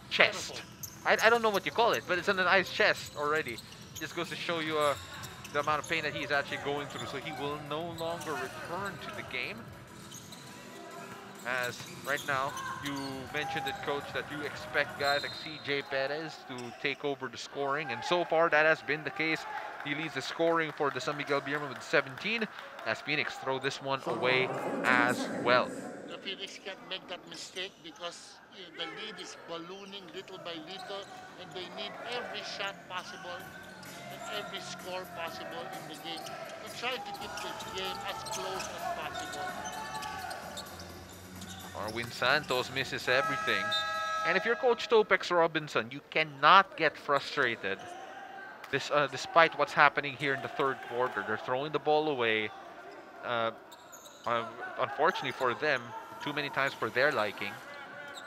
chest. I don't know what you call it, but it's in an ice chest already. Just goes to show you the amount of pain that he's actually going through. So he will no longer return to the game. As right now, you mentioned it, Coach, that you expect guys like CJ Perez to take over the scoring, and so far that has been the case. He leads the scoring for the San Miguel Beermen with 17, as Phoenix throw this one away as well. The Phoenix can't make that mistake because the lead is ballooning little by little, and they need every shot possible and every score possible in the game to try to keep the game as close as possible. Marwin Santos misses everything. And if you're Coach Topex Robinson, you cannot get frustrated despite what's happening here in the third quarter. They're throwing the ball away. Unfortunately for them, too many times for their liking.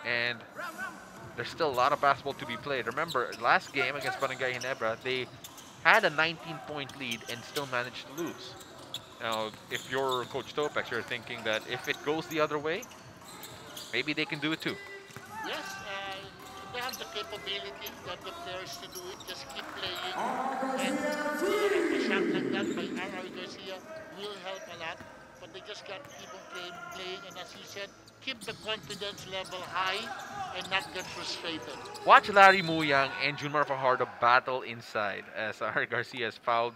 And there's still a lot of basketball to be played. Remember, last game against Barangay Ginebra, they had a 19-point lead and still managed to lose. Now, if you're Coach Topex, you're thinking that if it goes the other way, maybe they can do it too. Yes, they have the capability, they have the players to do it. Just keep playing. And a shot like that by R.R. Garcia will help a lot. But they just got to keep on playing. And as you said, keep the confidence level high and not get frustrated. Watch Larry Muyang and Junmar Fajardo battle inside as R.R. Garcia has fouled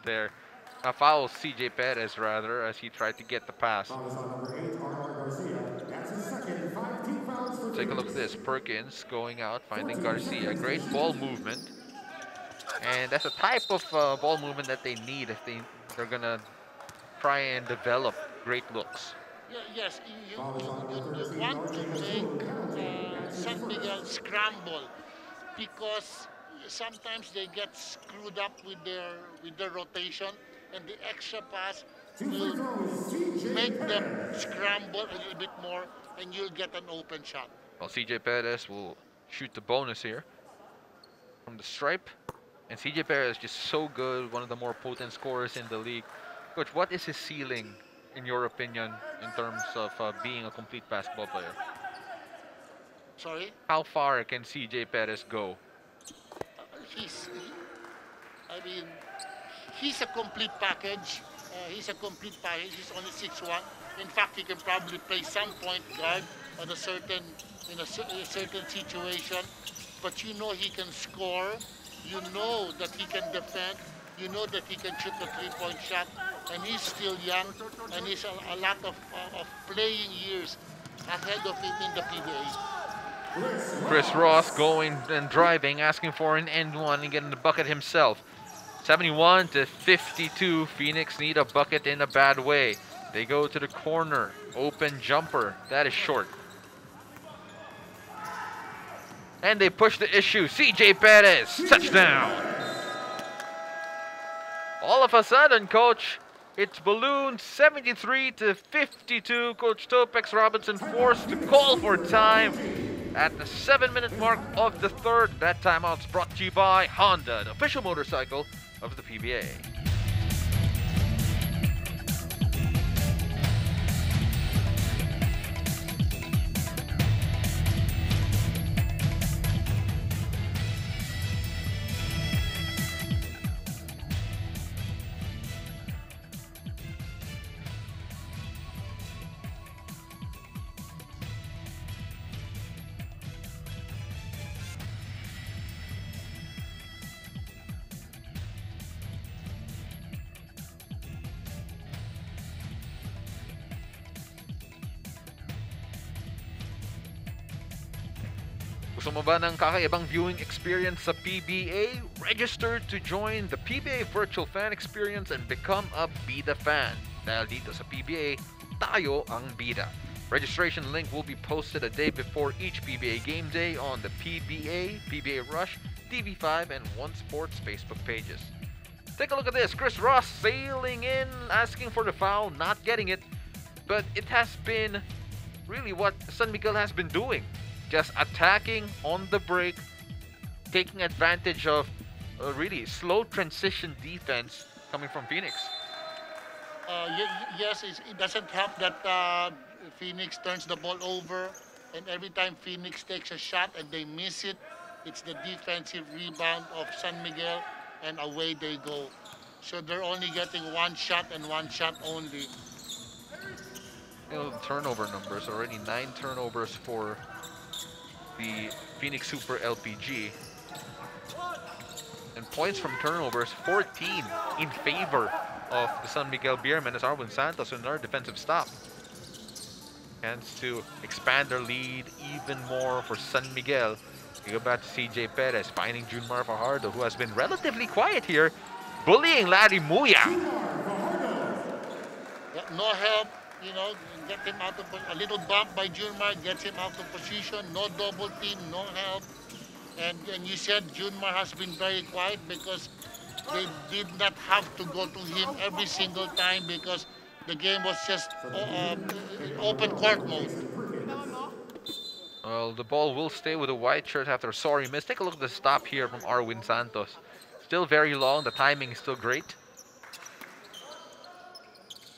fouls CJ Perez rather, as he tried to get the pass. Take a look at this. Perkins going out, finding Garcia. Great ball movement. And that's a type of ball movement that they need if they're going to try and develop great looks. Yeah, yes, you want to make San Miguel scramble, because sometimes they get screwed up with their rotation, and the extra pass will make them scramble a little bit more, and you'll get an open shot. Well, CJ Perez will shoot the bonus here from the stripe. And CJ Perez is just so good, one of the more potent scorers in the league. Coach, what is his ceiling, in your opinion, in terms of being a complete basketball player? Sorry? How far can CJ Perez go? He's a complete package. He's a complete package. He's only 6'1". In fact, he can probably play some point guard on a certain situation. But you know he can score. You know that he can defend. You know that he can shoot the three-point shot. And he's still young. And he's a lot of playing years ahead of him in the PBA. Chris Ross going and driving, asking for an end one and getting the bucket himself. 71-52. Phoenix need a bucket in a bad way. They go to the corner. Open jumper. That is short. And they push the issue. CJ Perez. Touchdown. All of a sudden, Coach, it's ballooned 73-52. Coach Topex Robinson forced to call for time at the 7-minute mark of the third. That timeout's brought to you by Honda, the official motorcycle of the PBA. Gusto mo ba ng kakaibang viewing experience sa PBA? Register to join the PBA Virtual Fan Experience and become a Bida fan. Dahil dito sa PBA, tayo ang bida. Registration link will be posted a day before each PBA game day on the PBA, PBA Rush, TV5, and One Sports Facebook pages. Take a look at this. Chris Ross sailing in, asking for the foul, not getting it. But it has been really what San Miguel has been doing. Just attacking on the break, taking advantage of a really slow transition defense coming from Phoenix. Yes, it doesn't help that Phoenix turns the ball over, and every time Phoenix takes a shot and they miss it, it's the defensive rebound of San Miguel, and away they go. So they're only getting one shot and one shot only. You know, the turnover numbers, already 9 turnovers for the Phoenix Super LPG. And points from turnovers, 14 in favor of the San Miguel Beermen as Arwin Santos with another defensive stop. Chance to expand their lead even more for San Miguel. We go back to CJ Perez, finding Junmar Fajardo, who has been relatively quiet here, bullying Larry Muya. No help, you know, get him out of a little bump by Junmar, gets him out of position, no double team, no help. And you said Junmar has been very quiet because they did not have to go to him every single time because the game was just open court mode. Well, the ball will stay with the white shirt after a sorry miss. Take a look at the stop here from Arwin Santos. Still very long. The timing is still great.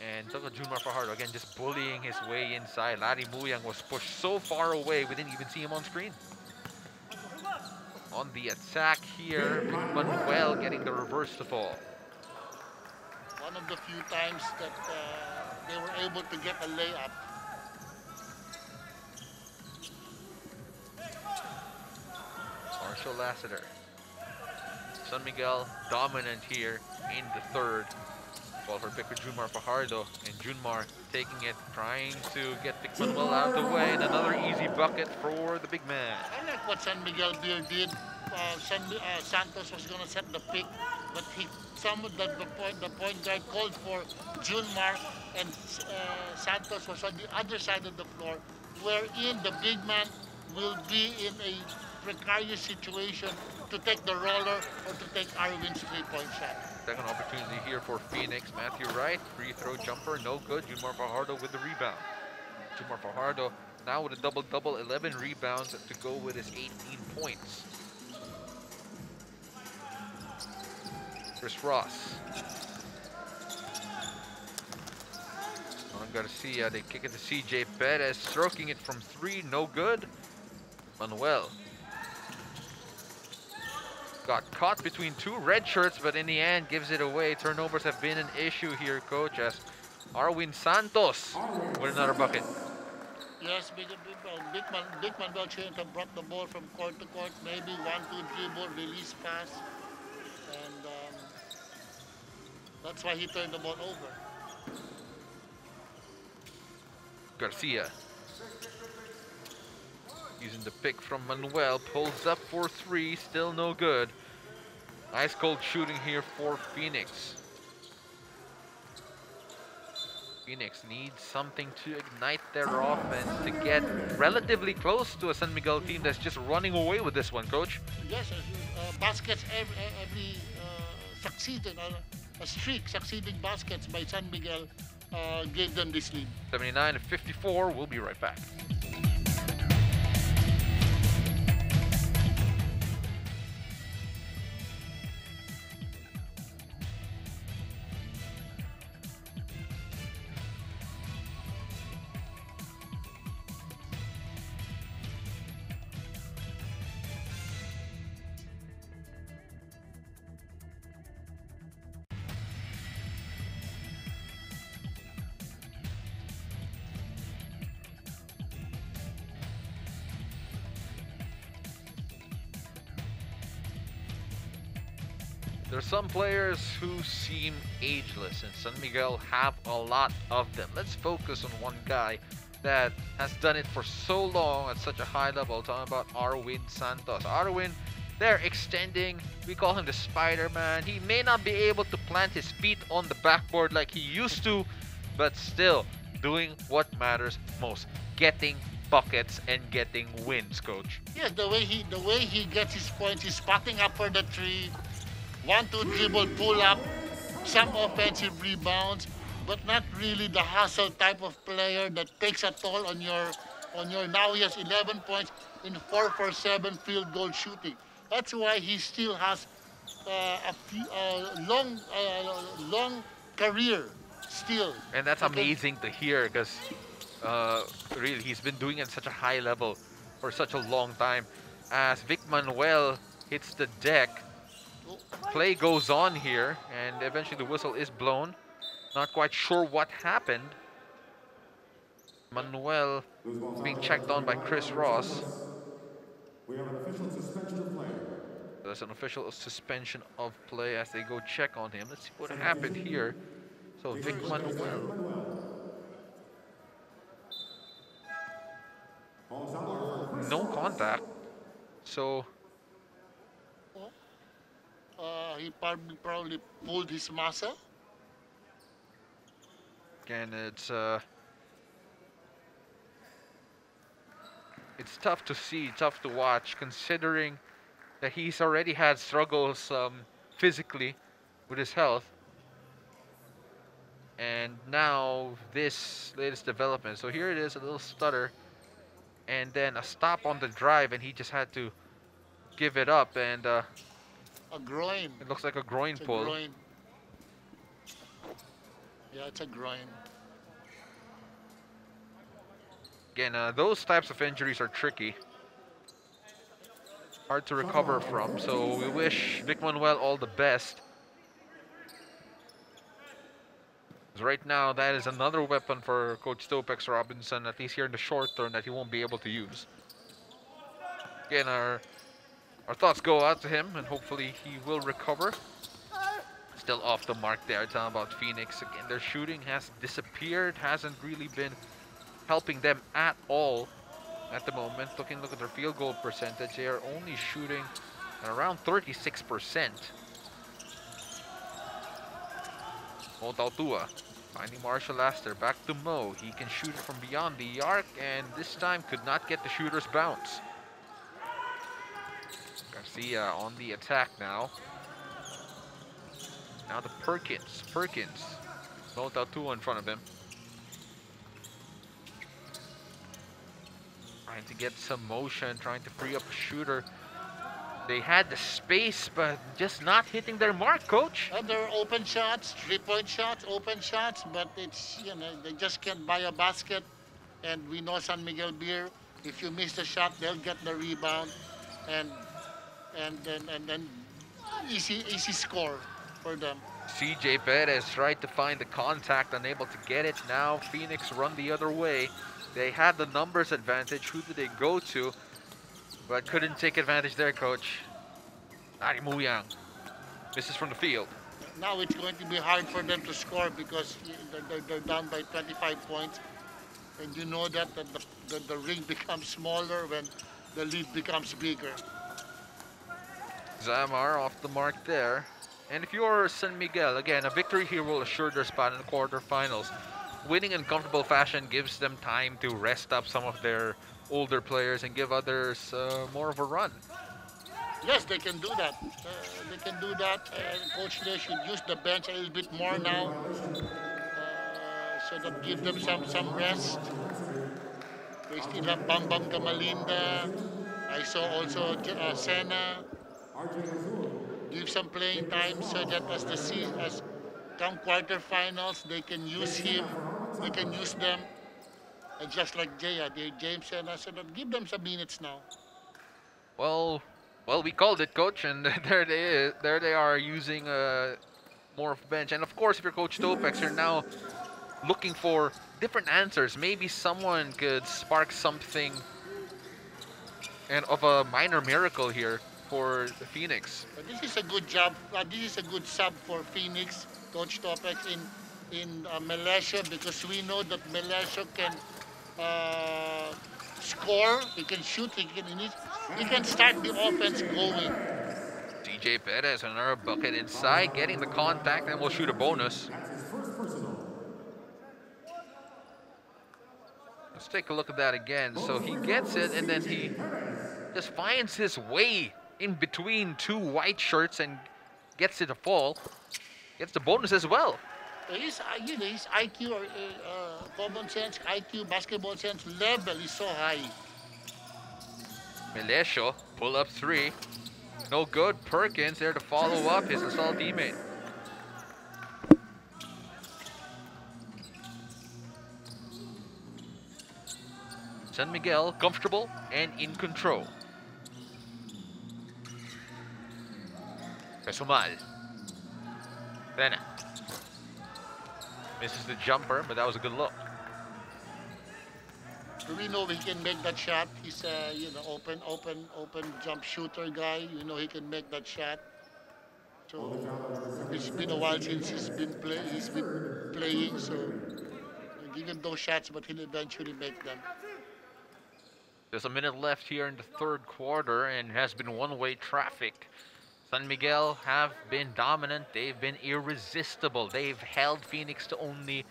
And look at Junmar Fajardo again, just bullying his way inside. Larry Muyang was pushed so far away, we didn't even see him on screen. On the attack here, Manuel getting the reverse to fall. One of the few times that they were able to get a layup. Marshall Lassiter. San Miguel dominant here in the third. Ball for pick with Junmar Fajardo, and Junmar taking it, trying to get Vic Manuel out of the way, and another easy bucket for the big man. I like what San Miguel Beer did. Santos was going to set the pick, but he summoned the point guard called for Junmar, and Santos was on the other side of the floor, wherein the big man will be in a precarious situation to take the roller or to take Arwin's three-point shot. Second opportunity here for Phoenix. Matthew Wright, free throw jumper, no good. Junmar Fajardo with the rebound. Junmar Fajardo now with a double-double, 11 rebounds to go with his 18 points. Chris Ross. On Garcia, they kick it to CJ Perez, stroking it from 3, no good. Manuel got caught between 2 red shirts, but in the end gives it away. Turnovers have been an issue here, coach, as Arwin Santos with another bucket. Yes, Big Manuel shouldn't have brought the ball from court to court. Maybe 1-2 dribble, release pass. And that's why he turned the ball over. Garcia. Using the pick from Manuel, pulls up for 3, still no good. Ice cold shooting here for Phoenix. Phoenix needs something to ignite their offense to get relatively close to a San Miguel team that's just running away with this one, coach. Yes, baskets every succeeded, a streak succeeding baskets by San Miguel gave them this lead. 79-54, we'll be right back. There are some players who seem ageless, and San Miguel have a lot of them. Let's focus on one guy that has done it for so long at such a high level. Talking about Arwin Santos. Arwin, they're extending. We call him the Spider-Man. He may not be able to plant his feet on the backboard like he used to, but still, doing what matters most, getting buckets and getting wins, coach. Yeah, the way he gets his points, he's spotting up for the three, 1-2 dribble, pull up, some offensive rebounds, but not really the hustle type of player that takes a toll on your. Now he has 11 points in 4 for 7 field goal shooting. That's why he still has long career still. And that's Okay. amazing to hear because really he's been doing it at such a high level for such a long time. As Vic Manuel hits the deck, play goes on here, and eventually the whistle is blown. Not quite sure what happened. Manuel is being checked on by Chris Ross. We have an official suspension of play. There's an official suspension of play as they go check on him. Let's see what happened here. So Vic Manuel, no contact. So He probably pulled his muscle. again, it's tough to see, tough to watch, considering that he's already had struggles physically with his health. And now this latest development. So here it is, a little stutter, and then a stop on the drive, and he just had to give it up. And A groin. it looks like a groin It's a pull. groin. Yeah, it's a groin. Again, those types of injuries are tricky, hard to recover from. So we wish Vic Manuel all the best. Right now, that is another weapon for Coach Topex Robinson, at least here in the short term, that he won't be able to use. Again, our thoughts go out to him, and hopefully he will recover. Still off the mark there, talking about Phoenix. Again, their shooting has disappeared, hasn't really been helping them at all at the moment. Look at their field goal percentage. They are only shooting at around 36%. Otautua finding Marshall Laster, back to Mo. He can shoot it from beyond the arc, and this time could not get the shooter's bounce. Garcia on the attack now. Now to Perkins. Otautua in front of him. Trying to get some motion, trying to free up a shooter. They had the space, but just not hitting their mark, coach. And there are open shots, 3-point shots, open shots, but it's, they just can't buy a basket. And we know San Miguel Beer, if you miss the shot, they'll get the rebound, and then easy score for them. CJ Perez tried to find the contact, unable to get it. Now Phoenix run the other way. They had the numbers advantage. Who did they go to? But couldn't take advantage there, coach. Ari Muyang. This is from the field. Now it's going to be hard for them to score because they're down by 25 points. And you know that the ring becomes smaller when the lead becomes bigger. Zamar off the mark there. And if you're San Miguel, again, a victory here will assure their spot in the quarterfinals. Winning in comfortable fashion gives them time to rest up some of their older players and give others more of a run. Yes, they can do that. Coach Lee should use the bench a little bit more now, so that give them some rest. They still have Bam Gamalinda. I saw also Sena. Give some playing time so that as come quarterfinals, they can use him. They can use them. And just like James Sena, so that give them some minutes now. Well, we called it, coach, and there they are using more of bench. And of course, if you're Coach Topex, you're now looking for different answers. Maybe someone could spark something and of a minor miracle here for the Phoenix. This is a good job. This is a good sub for Phoenix, Coach Topex in Malaysia, because we know that Malaysia can score. He can shoot. He can start the offense going. CJ Perez, another bucket inside, getting the contact, and will shoot a bonus. Let's take a look at that again. So he gets it, and then he just finds his way in between two white shirts and gets it to fall. Gets the bonus as well. His, his IQ or common sense, IQ, basketball sense level is so high. Melesio, pull up three. No good. Perkins there to follow up his assault teammate. San Miguel comfortable and in control. Pesumal. Rena. Misses the jumper, but that was a good look. We know he can make that shot. He's a open jump shooter guy. You know he can make that shot. So it's been a while since he's been playing. So give him those shots, but he'll eventually make them. There's a minute left here in the third quarter, and it has been one-way traffic. San Miguel have been dominant. They've been irresistible. They've held Phoenix to only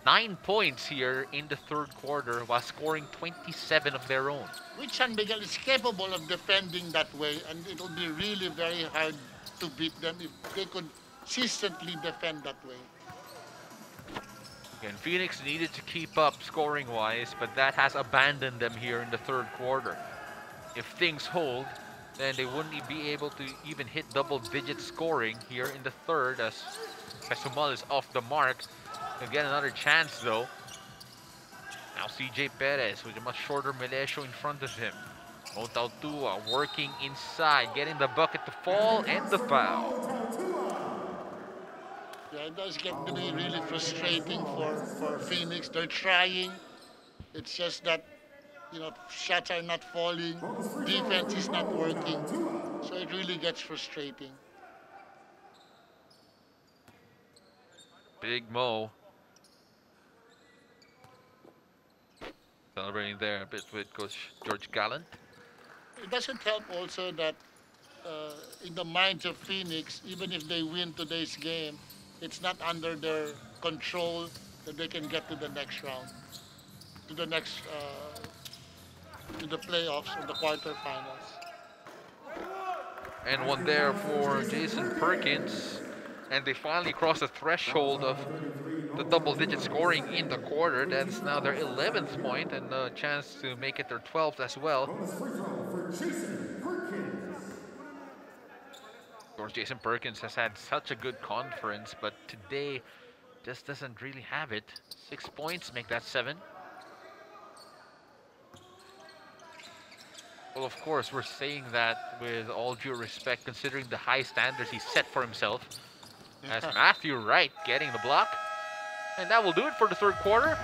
9 points here in the third quarter while scoring 27 of their own. Which San Miguel is capable of defending that way, and it will be really very hard to beat them if they could consistently defend that way. Again, Phoenix needed to keep up scoring-wise, but that has abandoned them here in the third quarter. If things hold, then they wouldn't be able to even hit double-digit scoring here in the third as Pesumal is off the mark. He'll get another chance though. Now CJ Perez with a much shorter Melesio in front of him. Otautua working inside, getting the bucket to fall and the foul. Yeah, it does get to be really frustrating for Phoenix. They're trying. It's just that, shots are not falling. Defense is not working. So it really gets frustrating. Big Mo. Celebrating there a bit with Coach George Gallant. It doesn't help also that in the minds of Phoenix, even if they win today's game, it's not under their control that they can get to the next round, to the next, to the playoffs or the quarterfinals. And one there for Jason Perkins. And they finally crossed the threshold of the double-digit scoring in the quarter. That's now their 11th point and a chance to make it their 12th as well. Of course, Jason Perkins has had such a good conference, but today just doesn't really have it. 6 points, make that 7. Well, of course, we're saying that with all due respect, considering the high standards he set for himself. As Matthew Wright getting the block. And that will do it for the third quarter.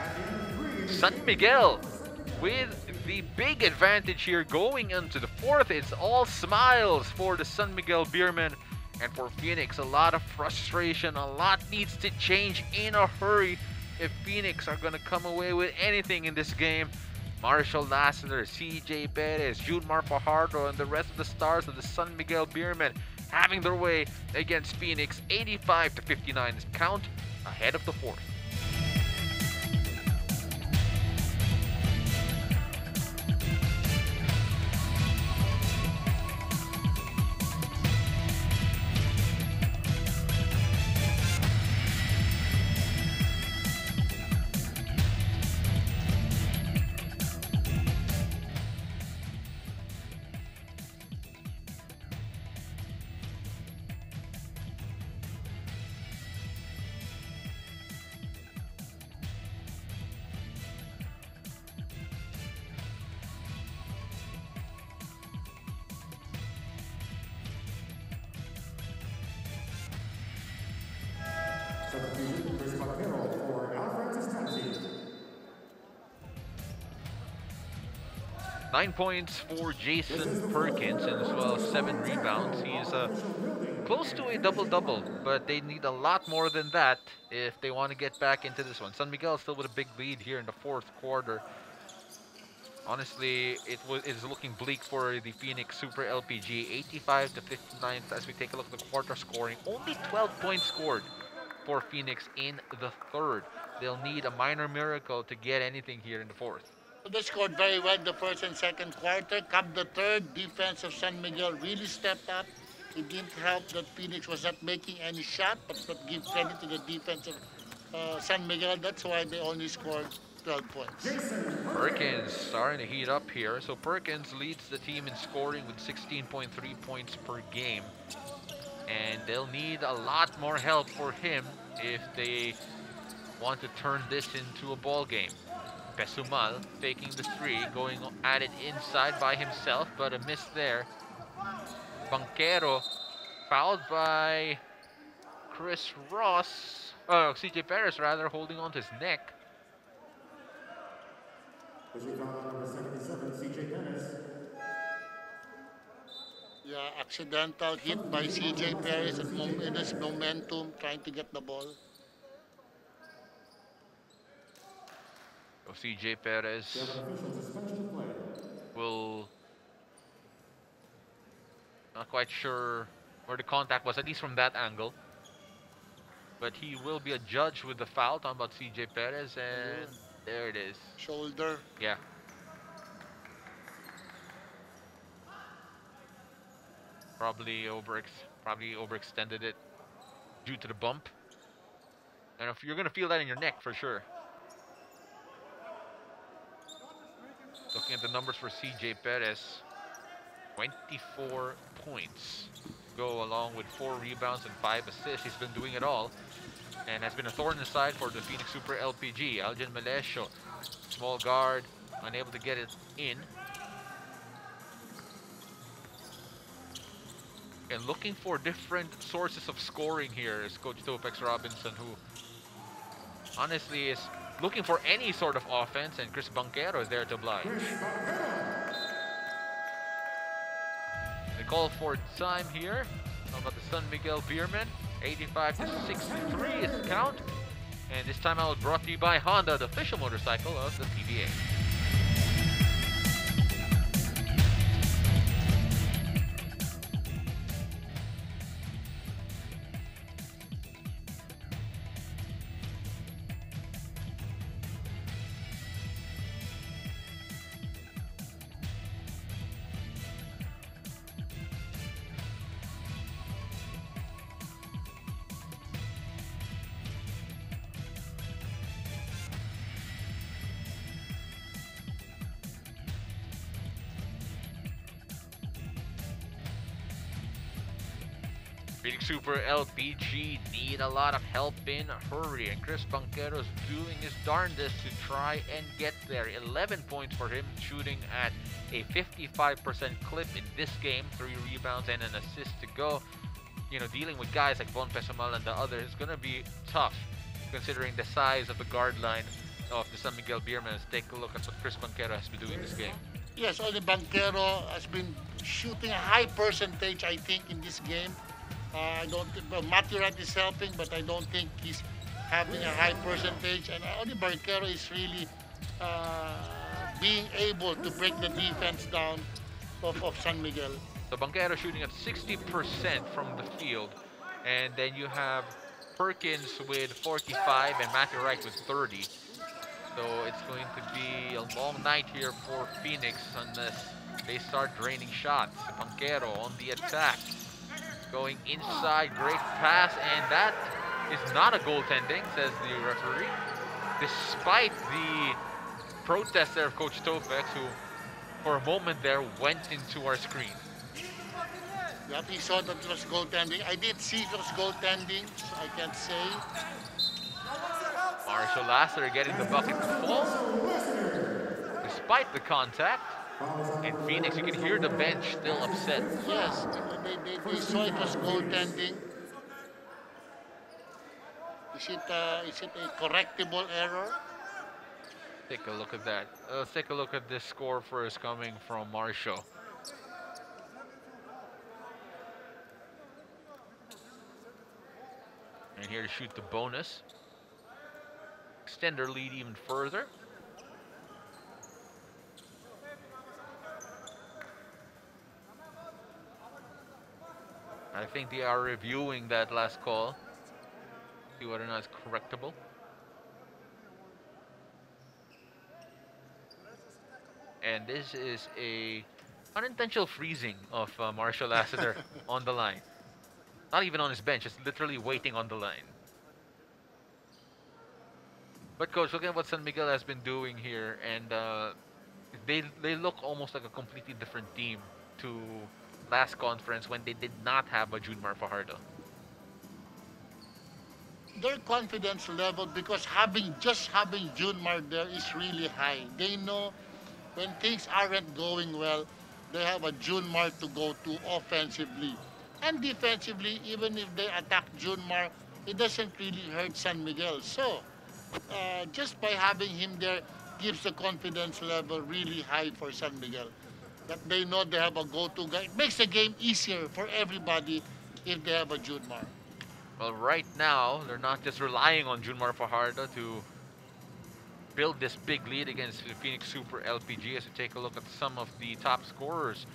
San Miguel with the big advantage here going into the fourth. It's all smiles for the San Miguel Beermen. And for Phoenix, a lot of frustration. A lot needs to change in a hurry if Phoenix are going to come away with anything in this game. Marshall Lassiter, CJ Perez, Junmar Fajardo, and the rest of the stars of the San Miguel Beermen having their way against Phoenix. 85-59 is count ahead of the fourth. Substitution, Chris McCarroll for Alfred's Taxi. 9 points for Jason Perkins and as well as 7 rebounds. He is close to a double-double, but they need a lot more than that if they want to get back into this one. San Miguel still with a big lead here in the fourth quarter. Honestly, it is looking bleak for the Phoenix Super LPG. 85-59 as we take a look at the quarter scoring. Only 12 points scored for Phoenix in the third. They'll need a minor miracle to get anything here in the fourth. They scored very well the first and second quarter. Come the third, defense of San Miguel really stepped up. It didn't help that Phoenix was not making any shot, but give credit to the defense of San Miguel. That's why they only scored 12 points. Perkins starting to heat up here. So Perkins leads the team in scoring with 16.3 points per game. And they'll need a lot more help for him if they want to turn this into a ball game. Pesumal faking the three, going at it inside by himself, but a miss there. Banquero fouled by Chris Ross. Oh, CJ Perez rather, holding on to his neck. Number 77, CJ Perez. Yeah, accidental hit by CJ Perez in his momentum trying to get the ball. So CJ Perez will, not quite sure where the contact was, at least from that angle. But he will be adjudged with the foul. Talking about CJ Perez, and there it is. Shoulder. Yeah. Probably overextended it due to the bump. And if you're gonna feel that in your neck for sure. Looking at the numbers for CJ Perez, 24 points. Go along with 4 rebounds and 5 assists. He's been doing it all. And has been a thorn in the side for the Phoenix Super LPG. Aljan Melesio, small guard, unable to get it in. And looking for different sources of scoring here is Coach Topex Robinson, who honestly is looking for any sort of offense, and Chris Banquero is there to oblige. They call for time here. How about the San Miguel Beermen? 85-63 is the count. And this timeout brought to you by Honda, the official motorcycle of the PBA. Phoenix Super LPG need a lot of help in a hurry, and Chris Banquero's doing his darndest to try and get there. 11 points for him, shooting at a 55% clip in this game, 3 rebounds and an assist to go. You know, dealing with guys like Von Pesumal and the others is going to be tough, considering the size of the guard line of the San Miguel Beermen. Let's take a look at what Chris Banquero has been doing this game. Yes, only Banquero has been shooting a high percentage, I think, in this game. I don't think Matthew Wright is helping, but I don't think he's having a high percentage. And only Banquero is really being able to break the defense down of San Miguel. So Banquero shooting at 60% from the field, and then you have Perkins with 45 and Matthew Wright with 30. So it's going to be a long night here for Phoenix unless they start draining shots. Banquero on the attack. Going inside, great pass, and that is not a goaltending, says the referee. Despite the protest there of Coach Topex, who for a moment there went into our screen. Yep, he saw that it was goaltending. I did see it was goaltending, so I can't say. Marshall Lasser getting the bucket to fall. Despite the contact. In Phoenix, you can hear the bench still upset. Yes, they saw it was goaltending. Is it a correctable error? Take a look at that. Let's take a look at this score first coming from Marshall. And here to shoot the bonus. Extend their lead even further. I think they are reviewing that last call. See whether or not it's correctable. And this is a unintentional freezing of Marshall Lassiter on the line. Not even on his bench, just literally waiting on the line. But coach, look at what San Miguel has been doing here, and they look almost like a completely different team to last conference when they did not have a Junmar Fajardo. Their confidence level, because just having Junmar there is really high. They know when things aren't going well, they have a Junmar to go to offensively. And defensively, even if they attack Junmar, it doesn't really hurt San Miguel. So, just by having him there gives the confidence level really high for San Miguel. That they know they have a go-to guy. It makes the game easier for everybody if they have a Junmar. Well, right now, they're not just relying on Junmar Fajardo to build this big lead against the Phoenix Super LPG. As we take a look at some of the top scorers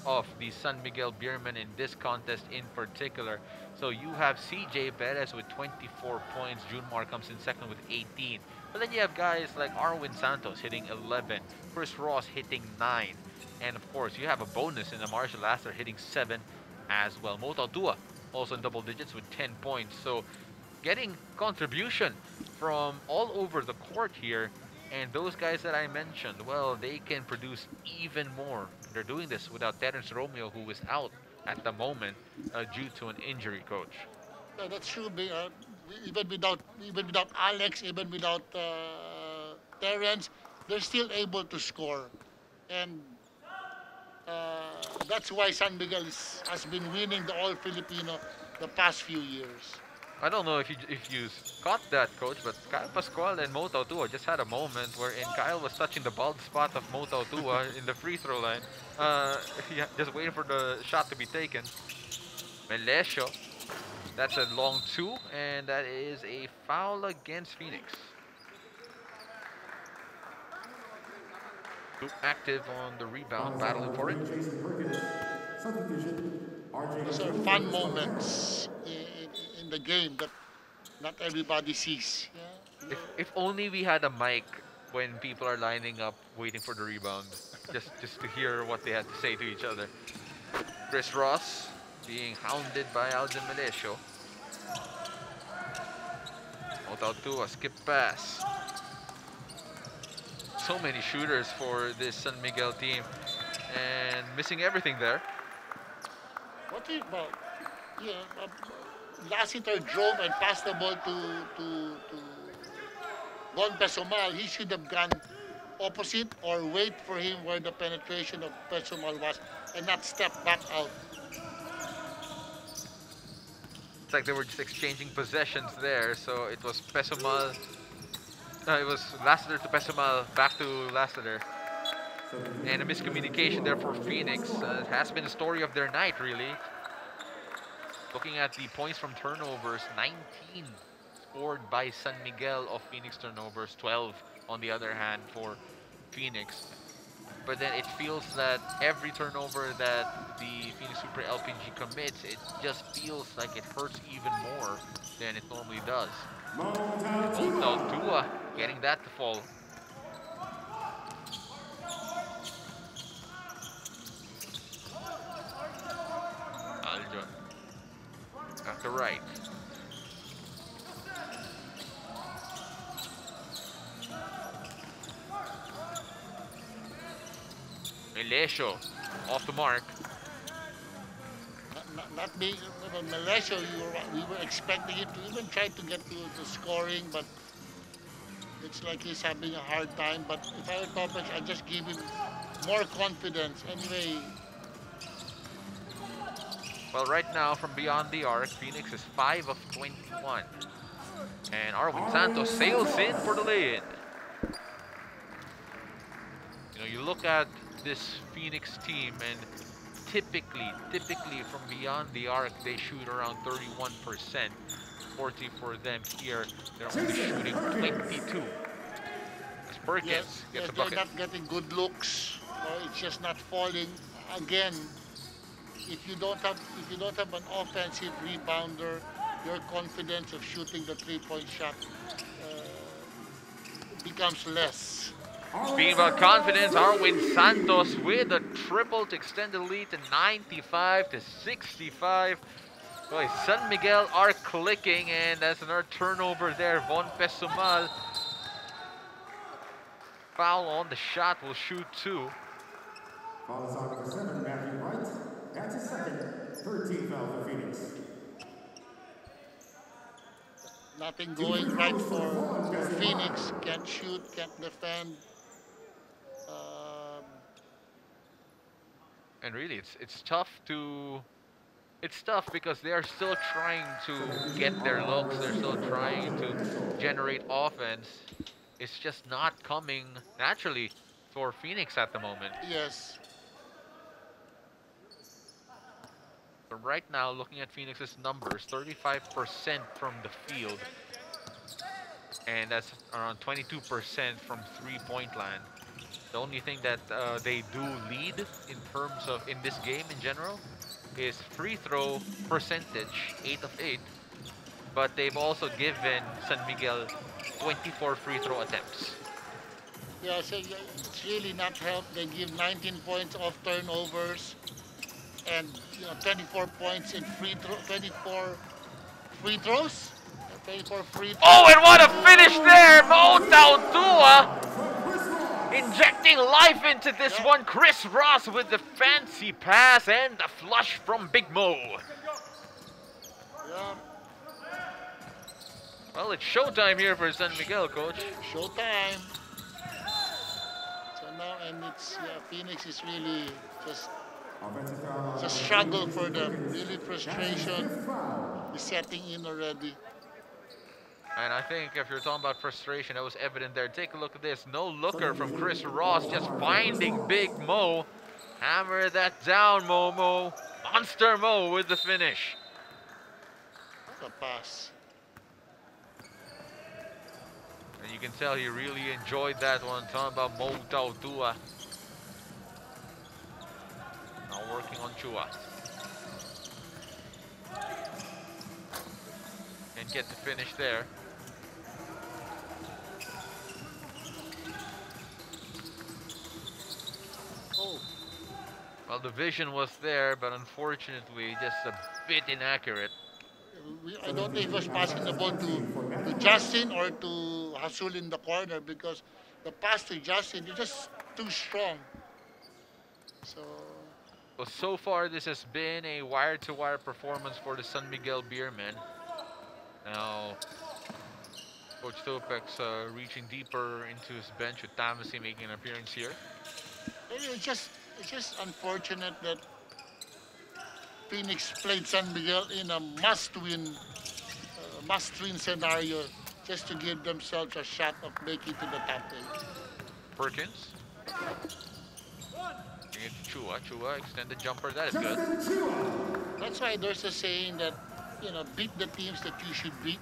of the San Miguel Beermen in this contest in particular. So you have CJ Perez with 24 points. Junmar comes in second with 18. But then you have guys like Arwin Santos hitting 11. Chris Ross hitting 9. And of course, you have a bonus in the Marshall Lassiter hitting 7 as well. Motau Tua also in double digits with 10 points. So getting contribution from all over the court here. And those guys that I mentioned, well, they can produce even more. They're doing this without Terence Romeo, who is out at the moment due to an injury, coach. Yeah, that's true. Even without Alex, even without Terence, they're still able to score, and that's why San Miguel has been winning the All Filipino the past few years. I don't know if you caught that, coach, but Kyle Pascual and Motau Tua just had a moment wherein Kyle was touching the bald spot of Motau Tua in the free throw line. Just waiting for the shot to be taken. Melesio, that's a long 2, and that is a foul against Phoenix. Active on the rebound, battling for it. Those are fun moments in the game that not everybody sees. Yeah? If only we had a mic when people are lining up waiting for the rebound, just to hear what they had to say to each other. Chris Ross being hounded by Alden Melesio. Motau Tua, skip pass. So many shooters for this San Miguel team, and missing everything there. What do you about? Yeah, Lassiter drove and passed the ball to Gon Pesomal. He should have gone opposite or wait for him where the penetration of Pesomal was and not step back out. It's like they were just exchanging possessions there. So it was Pesomal. It was Lassiter to Pesomal, back to Lassiter. And a miscommunication there for Phoenix. It has been the story of their night, really. Looking at the points from turnovers, 19 scored by San Miguel of Phoenix turnovers, 12 on the other hand for Phoenix. But then it feels that every turnover that the Phoenix Super LPG commits, it just feels like it hurts even more than it normally does. Motau Tua getting that to fall. Aljon at the right. Melesio off the mark. Not being Melesio, we were expecting him to even try to get to scoring, but it's like he's having a hard time. But if I were Topic, I'd just give him more confidence. Anyway. Well, right now, from beyond the arc, Phoenix is 5 of 21. And Arwin Santos sails in for the lay-in. You know, you look at this Phoenix team, and typically from beyond the arc, they shoot around 31%. 40 for them here. They're only shooting 22. As Perkins gets a bucket. They're not getting good looks, or it's just not falling. Again, if you don't have an offensive rebounder, your confidence of shooting the three-point shot becomes less. Speaking about confidence, Arwin Santos with a triple to extend the lead to 95 to 65. Boy, San Miguel are clicking, and that's another turnover there. Von Pesumal. Foul on the shot, will shoot 2. Foul is on number 7, Matthew Wright. That's his second. 13 foul for Phoenix. Nothing going right for Phoenix. Can't shoot, can't defend. And really, it's tough to... It's tough because they are still trying to get their looks. They're still trying to generate offense. It's just not coming naturally for Phoenix at the moment. Yes. But right now, looking at Phoenix's numbers, 35% from the field. And that's around 22% from three-point land. The only thing that they do lead in terms of, in this game in general, is free throw percentage, 8 of 8. But they've also given San Miguel 24 free throw attempts. Yeah, so it's really not helped. They give 19 points off turnovers and 24 points in free throw, 24 free throws. 24 free throws. Oh, and what a finish there! Mo Tautua injecting life into this one. Chris Ross with the fancy pass and the flush from Big Mo. Yeah. Well, it's showtime here for San Miguel, coach. Showtime. So now, and it's Phoenix is really just a struggle for them. Really frustration is setting in already. And I think if you're talking about frustration, that was evident there. Take a look at this. No looker from Chris Ross, just finding Big Mo. Hammer that down, Momo. Monster Mo with the finish. The pass. And you can tell he really enjoyed that one. Talking about Mo Tautua. Now working on Chua. And get the finish there. Oh. Well, the vision was there, but unfortunately, just a bit inaccurate. I don't think it was passing the ball to Justin or to Hasul in the corner, because the pass to Justin is just too strong. So... Well, so far, this has been a wire-to-wire performance for the San Miguel Beermen. Now, Coach Topex reaching deeper into his bench with Tamasi making an appearance here. It's just unfortunate that Phoenix played San Miguel in a must-win scenario just to give themselves a shot of making to the top 8. Perkins. Bring it to Chua. Chua, extended jumper. That is good. That's why there's a saying that, beat the teams that you should beat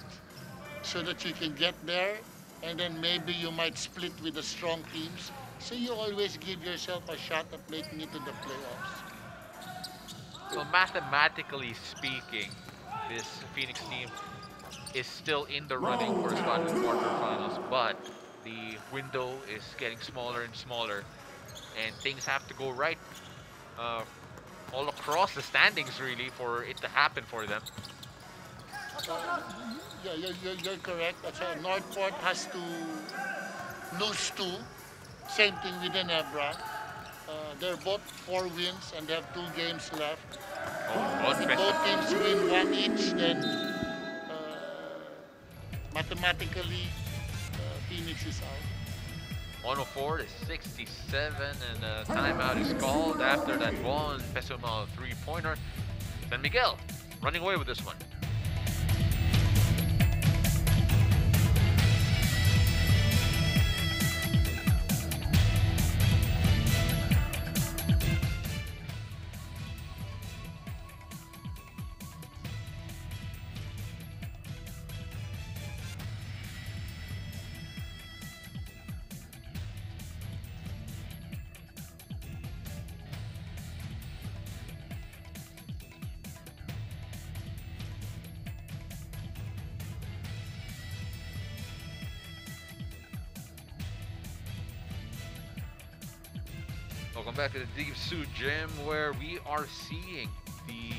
so that you can get there, and then maybe you might split with the strong teams. So you always give yourself a shot at making it to the playoffs. Well, mathematically speaking, this Phoenix team is still in the running for a spot in the quarterfinals, but the window is getting smaller and smaller, and things have to go right all across the standings, really, for it to happen for them. Yeah, you're correct. That's why Northport has to lose 2. Same thing with Ginebra. They're both 4 wins and they have 2 games left. If both teams win 1 each, then mathematically Phoenix is out. 104 to 67, and a timeout is called after that Von Pesumal three-pointer. San Miguel running away with this one. Welcome back to the Deep Suit Gym, where we are seeing the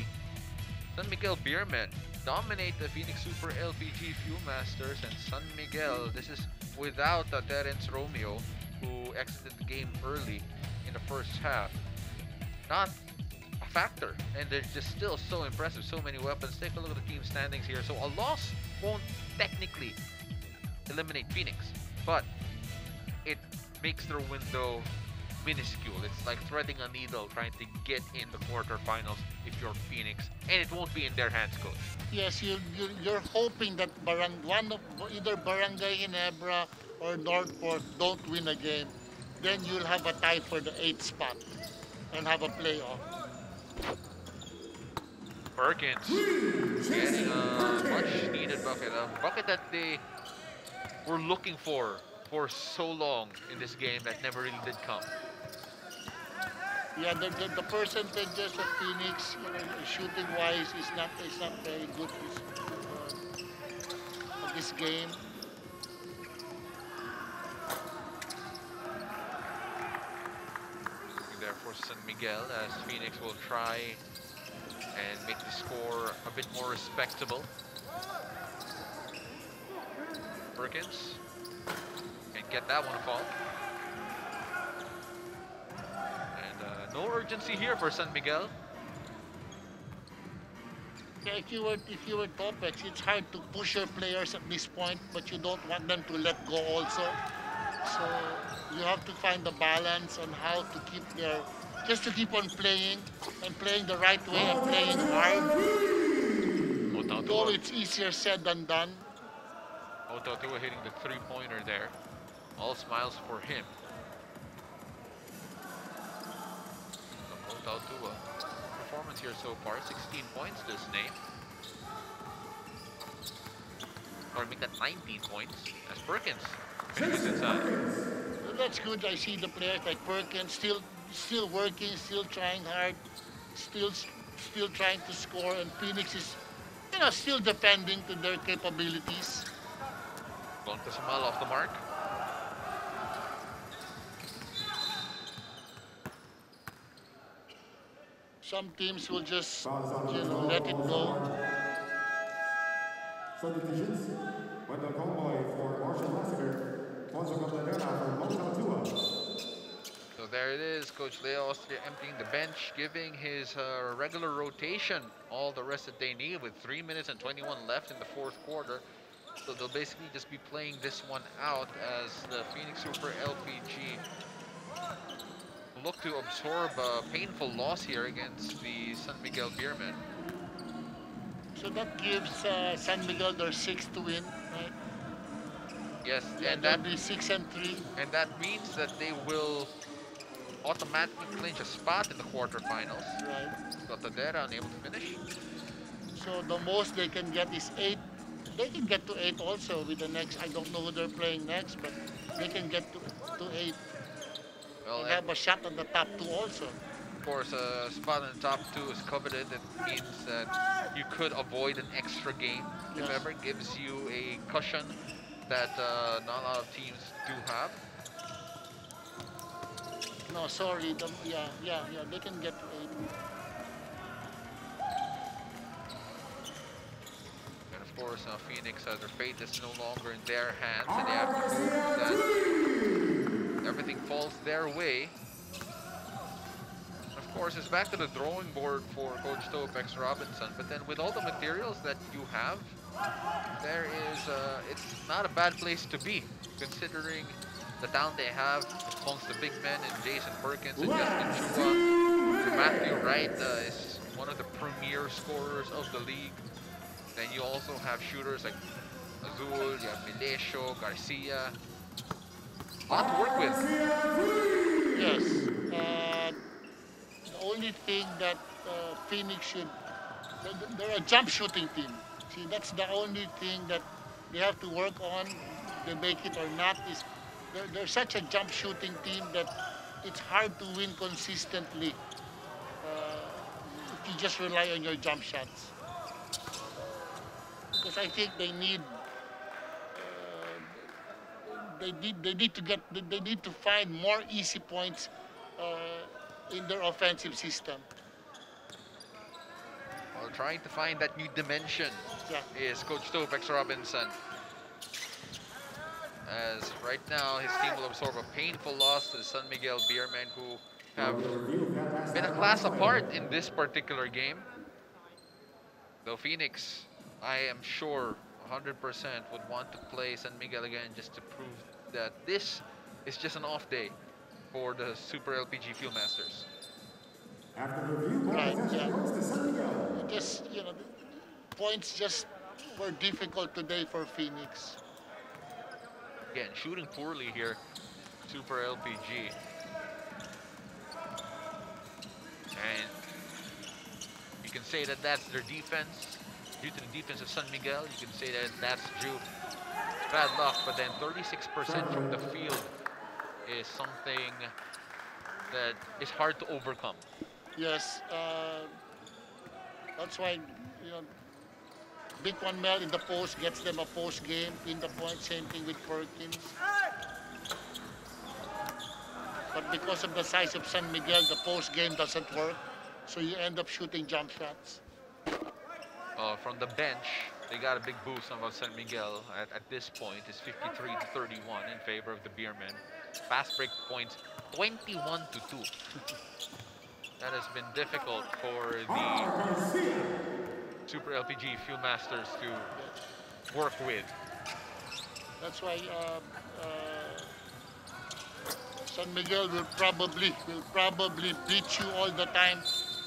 San Miguel Beermen dominate the Phoenix Super LPG Fuel Masters, and San Miguel, this is without Terence Romeo, who exited the game early in the first half. Not a factor, and they're just still so impressive, so many weapons. Take a look at the team standings here. So a loss won't technically eliminate Phoenix, but it makes their window minuscule. It's like threading a needle trying to get in the quarterfinals if you're Phoenix, and it won't be in their hands, coach. Yes, you're hoping that either Barangay Ginebra or Northport don't win a game. Then you'll have a tie for the 8th spot and have a playoff. Perkins getting a much needed bucket. A bucket that they were looking for so long in this game that never really did come. Yeah, the percentages of Phoenix, shooting wise, is not very good this game. There for San Miguel, as Phoenix will try and make the score a bit more respectable. Perkins can get that one a fall. And no urgency here for San Miguel. Yeah, if you were Topex, it's hard to push your players at this point, but you don't want them to let go also. So you have to find the balance on how to just to keep on playing and playing the right way and playing hard. Though it's easier said than done. Otatua hitting the three-pointer there. All smiles for him. Otatua performance here so far, 16 points this name. Or make that 19 points as Perkins finishes inside. Well, that's good. I see the players like Perkins still working, still trying hard, still trying to score, and Phoenix is, still defending to their capabilities. Goncasamal off the mark. Some teams will just, let it go. Subdivisions. Wendell Conboy for Marshall Lassiter. Fonzo Caballera for Motatua. So there it is, Coach Leo Austria emptying the bench, giving his regular rotation all the rest that they need with 3 minutes and 21 left in the fourth quarter. So they'll basically just be playing this one out as the Phoenix Super LPG look to absorb a painful loss here against the San Miguel Beermen. So that gives San Miguel their 6th win, right? Yes, Yeah, and that they'll be 6-3. And that means that they will automatically clinch a spot in the quarterfinals. Right. Cotadera unable to finish. So the most they can get is 8. They can get to 8 also with the next. I don't know who they're playing next, but they can get to 8. Well, They have a shot at the top 2 also. of course, a spot in the top 2 is coveted. It means that you could avoid an extra game. Yes. If ever, gives you a cushion that not a lot of teams do have. No, sorry. Yeah. They can get to 8. And of course, Phoenix, their fate is no longer in their hands, and they have to prove that everything falls their way. Of course, it's back to the drawing board for Coach Topex Robinson, but then with all the materials that you have, it's not a bad place to be, considering the talent they have amongst the big men in Jason Perkins and Justin Chua. Matthew Wright is one of the premier scorers of the league. Then you also have shooters like Azul, you have Milesio, Garcia. A lot to work with. Yes. The only thing that Phoenix should... They're a jump shooting team. See, that's the only thing that they have to work on. They make it or not. Is they're such a jump shooting team that it's hard to win consistently if you just rely on your jump shots. Because I think they need to find more easy points in their offensive system. Well, trying to find that new dimension Yeah. is Coach Topex Robinson. As right now, his team will absorb a painful loss to the San Miguel Beermen, who have been a class apart in this particular game. Though Phoenix, I am sure 100% would want to play San Miguel again just to prove that this is just an off day for the Super LPG Fuel Masters. Right, yeah. Just, you know, points just were difficult today for Phoenix. Again, shooting poorly here, Super LPG. And you can say that that's their defense. Due to the defense of San Miguel, you can say that that's due to bad luck, but then 36% from the field is something that is hard to overcome. Yes, that's why, you know, Big One Mel in the post gets them a post game in the point. Same thing with Perkins. But because of the size of San Miguel, the post game doesn't work. So you end up shooting jump shots. From the bench, they got a big boost on San Miguel. At this point, it's 53-31 in favor of the Beermen. Fast break points, 21-2. That has been difficult for the Super LPG Fuel Masters to work with. That's why San Miguel will probably beat you all the time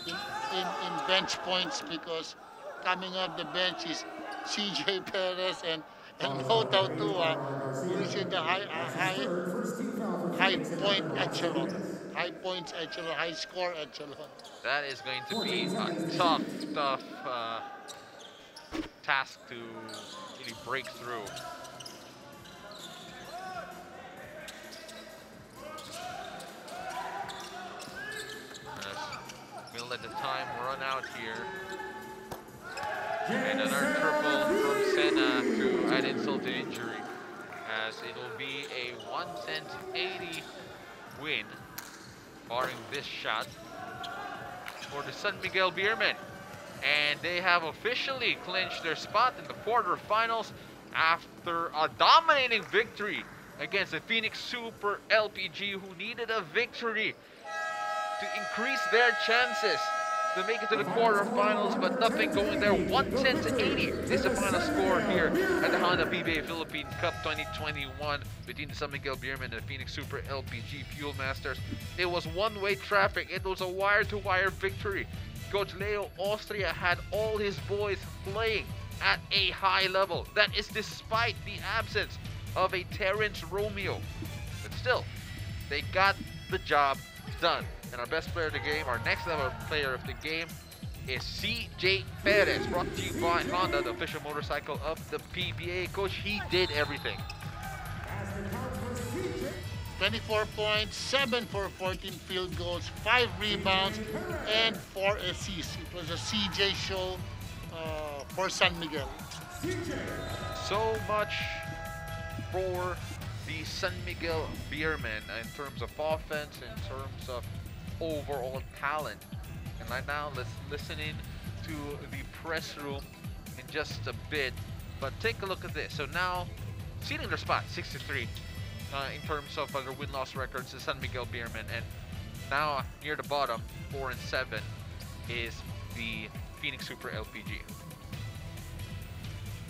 in bench points, because coming off the bench is CJ Perez and Nota Tua, who is in the high point echelon, high points echelon, high score echelon. That is going to be a tough task to really break through. We'll let the time run out here. And another triple from Senna to add insult to injury, as it will be a 110-80 win, barring this shot, for the San Miguel Beermen. And they have officially clinched their spot in the quarterfinals after a dominating victory against the Phoenix Super LPG, who needed a victory to increase their chances to make it to the quarterfinals, but nothing going there. 110-80 is the final score here at the Honda PBA Philippine Cup 2021 between the San Miguel Beermen and the Phoenix Super LPG Fuel Masters. It was one-way traffic. It was a wire-to-wire victory. Coach Leo Austria had all his boys playing at a high level. That is despite the absence of a Terrence Romeo. But still, they got the job done. And our best player of the game, our next level player of the game, is CJ Perez, brought to you by Honda, the official motorcycle of the PBA. Coach, he did everything. 24 points, 7 for 14 field goals, 5 rebounds, and 4 assists. It was a CJ show for San Miguel. So much for the San Miguel Beermen in terms of offense, in terms of overall talent. And right now, let's listen in to the press room in just a bit. But take a look at this. So now, seating their spot, 63, in terms of their win-loss records, the San Miguel Beermen. And now, near the bottom, 4-7, is the Phoenix Super LPG.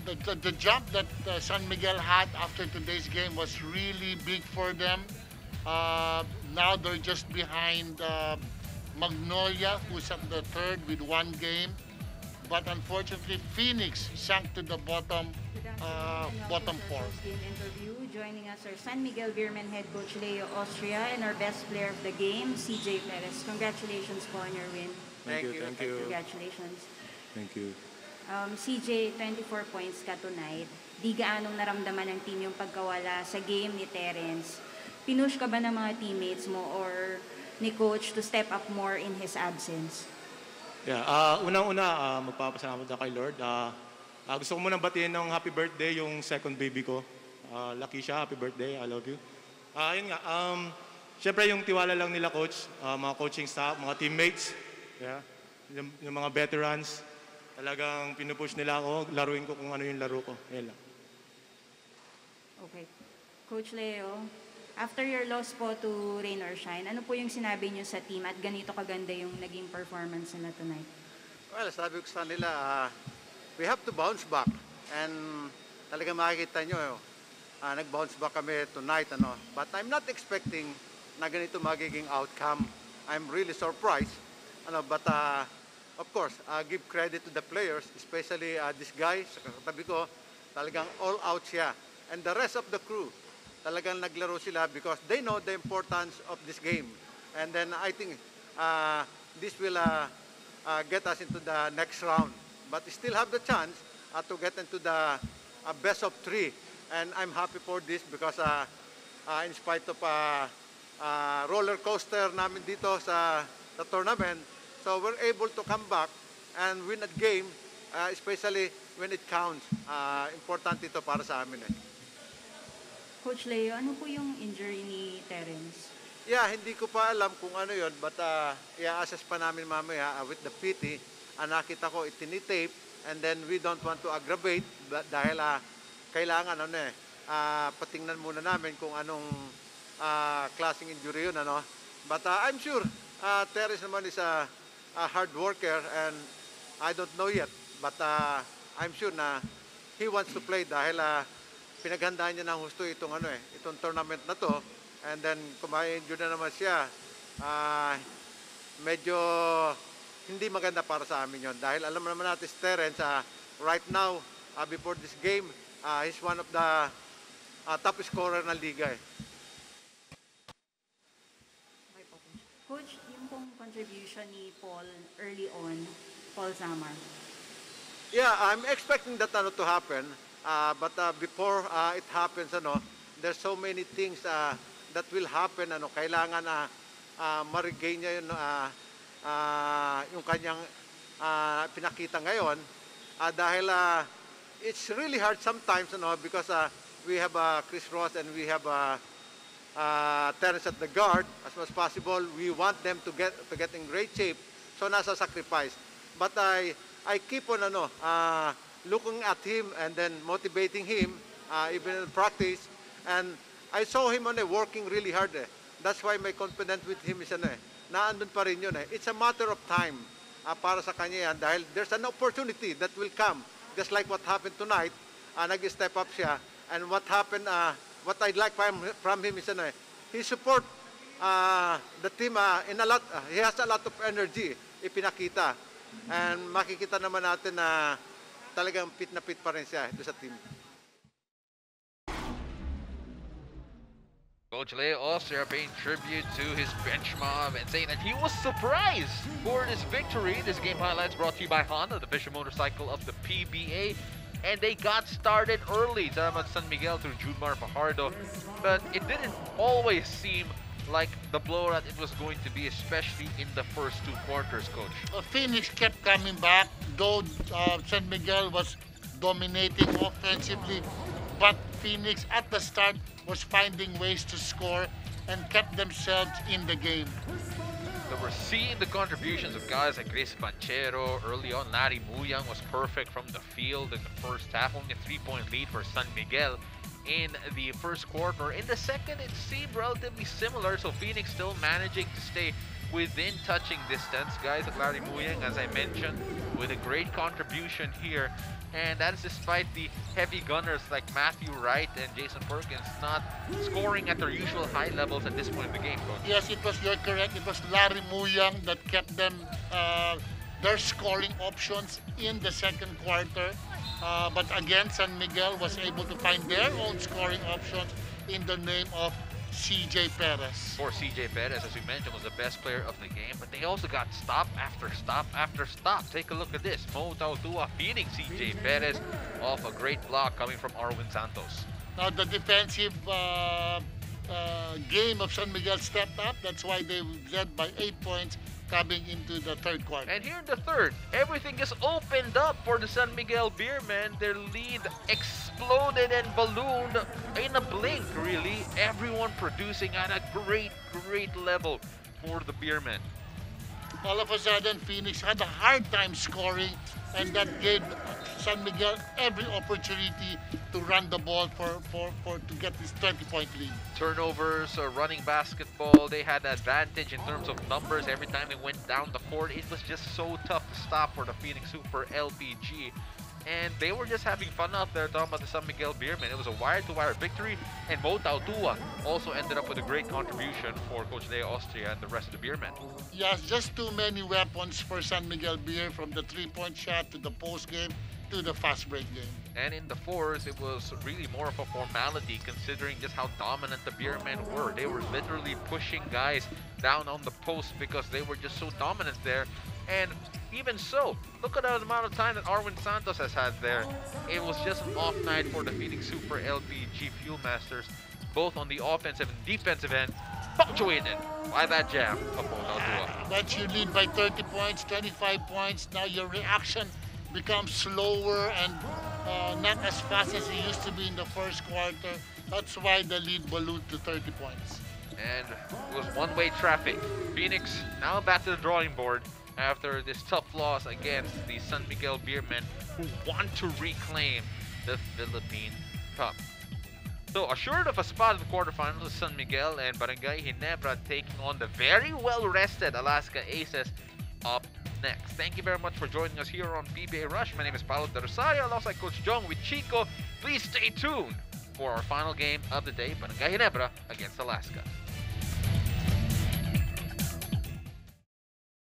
The jump that San Miguel had after today's game was really big for them. Now they're just behind Magnolia, who's at the third with 1 game. But unfortunately, Phoenix sank to the bottom 4. Game interview. Joining us are San Miguel Beermen head coach Leo Austria and our best player of the game, CJ Perez. Congratulations po on your win. Thank you. Congratulations. Thank you. CJ, 24 points ka tonight. Di gaanong naramdaman ng team yung pagkawala sa game ni Terrence. Pinush ka ba ng mga teammates mo or ni coach to step up more in his absence? Yeah, unang-una, magpapasalamat na kay Lord. Gusto ko munang batiin ng happy birthday yung second baby ko. Lucky siya, happy birthday, I love you. Yun nga, Siyempre yung tiwala lang nila coach, mga coaching staff, mga teammates, yeah, yung mga veterans, talagang pinupush nila ako, laruin ko kung ano yung laro ko. Yan lang. Okay. Coach Leo, after your loss po to Rain or Shine, ano po yung sinabi niyo sa team at ganito kaganda yung naging performance nila tonight? Well, sabi ko sa nila, we have to bounce back. And talaga makikita nyo, nag-bounce back kami tonight. But I'm not expecting na ganito magiging outcome. I'm really surprised. But of course, give credit to the players, especially this guy sa katabi ko, talagang all out siya. And the rest of the crew, talagang naglaro sila because they know the importance of this game. And then I think this will get us into the next round. But still have the chance to get into the best of 3. And I'm happy for this because in spite of roller coaster namin dito sa tournament, so we're able to come back and win a game, especially when it counts. Importante ito para sa amin. Coach Leo, ano po yung injury ni Terence? Yeah, hindi ko pa alam kung ano yon, but i-assess pa namin mamaya with the PT. Nakita ko itinitape, and then we don't want to aggravate dahil kailangan patingnan muna namin kung anong klaseng injury yun. But I'm sure Terence naman is a hard worker, and I don't know yet, but I'm sure na he wants to play dahil pinaghandaan niya ng husto itong tournament na to. And then kung ma-injure na naman siya, medyo hindi maganda para sa amin yon. Dahil alam naman natin si Terence, right now, before this game, he's one of the top scorer ng liga. Okay po, Coach, yung pong contribution ni Paul early on, Paul Zamar. Yeah, I'm expecting that to happen. But before it happens, there's so many things that will happen. Kailangan ma-regain niya yung kanyang pinakita ngayon. Dahil it's really hard sometimes, because we have Chris Ross and we have Terence at the guard. As much as possible, we want them to get in great shape. So nasa sacrifice. But I keep on looking at him and then motivating him, even in practice. And I saw him working really hard. That's why my confidence with him is naandun pa rin yun. It's a matter of time para sa kanya yan dahil there's an opportunity that will come. Just like what happened tonight, nag-step up siya. And what happened, what I'd like from him is he support the team in a lot. He has a lot of energy ipinakita. And makikita naman natin na talagang fit na fit pa rin siya doon sa team. Coach Leo also paying tribute to his bench mob and saying that he was surprised for this victory. This game highlights brought to you by Honda, the official motorcycle of the PBA. And they got started early. Salamat San Miguel through Junmar Fajardo. But it didn't always seem like the blowout it was going to be, especially in the first 2 quarters, Coach. Phoenix kept coming back, though San Miguel was dominating offensively. But Phoenix at the start was finding ways to score and kept themselves in the game. So we're seeing the contributions of guys like Chris Banchero. Early on, Larry Muyang was perfect from the field in the first half. Only a 3-point lead for San Miguel in the first quarter. In the second, it seemed relatively similar. So Phoenix still managing to stay within touching distance. Guys like Larry Muyang, as I mentioned, with a great contribution here. And that is despite the heavy gunners like Matthew Wright and Jason Perkins not scoring at their usual high levels at this point in the game, Coach. Yes, you're correct. It was Larry Muyang that kept them their scoring options in the second quarter. But again, San Miguel was able to find their own scoring options in the name of CJ Perez. For CJ Perez, as we mentioned, was the best player of the game, but they also got stop after stop after stop. Take a look at this. Mo Tautua feeding CJ Perez off a great block coming from Arwin Santos. Now the defensive game of San Miguel stepped up. That's why they led by 8 points coming into the third quarter. And here in the third, everything is opened up for the San Miguel Beermen. Their lead exploded and ballooned in a blink, really. Everyone producing at a great level for the Beermen. All of a sudden, Phoenix had a hard time scoring, and that gave San Miguel every opportunity to run the ball to get this 20-point lead. Turnovers, running basketball, they had advantage in terms of numbers every time they went down the court. It was just so tough to stop for the Phoenix Super LPG. And they were just having fun out there talking about the San Miguel Beermen. It was a wire-to-wire victory, and Mo Tautua also ended up with a great contribution for Coach Leo Austria and the rest of the Beermen. Yes, just too many weapons for San Miguel Beer, from the three-point shot to the post game to the fast break game. And in the fourth, it was really more of a formality considering just how dominant the Beermen were. They were literally pushing guys down on the post because they were just so dominant there. And even so, look at the amount of time that Arwin Santos has had there. It was just an off night for the Phoenix Super LPG Fuel Masters, both on the offensive and defensive end, punctuated by that jam of Mo Tautua. Once you lead by 30 points, 25 points, now your reaction becomes slower and not as fast as it used to be in the first quarter. That's why the lead ballooned to 30 points. And it was one-way traffic. Phoenix now back to the drawing board after this tough loss against the San Miguel Beermen, who want to reclaim the Philippine Cup. So assured of a spot in the quarterfinals, San Miguel and Barangay Ginebra taking on the very well-rested Alaska Aces up next. Thank you very much for joining us here on PBA Rush. My name is Paolo De Rosario, alongside Coach Jong with Chico. Please stay tuned for our final game of the day, Barangay Ginebra against Alaska.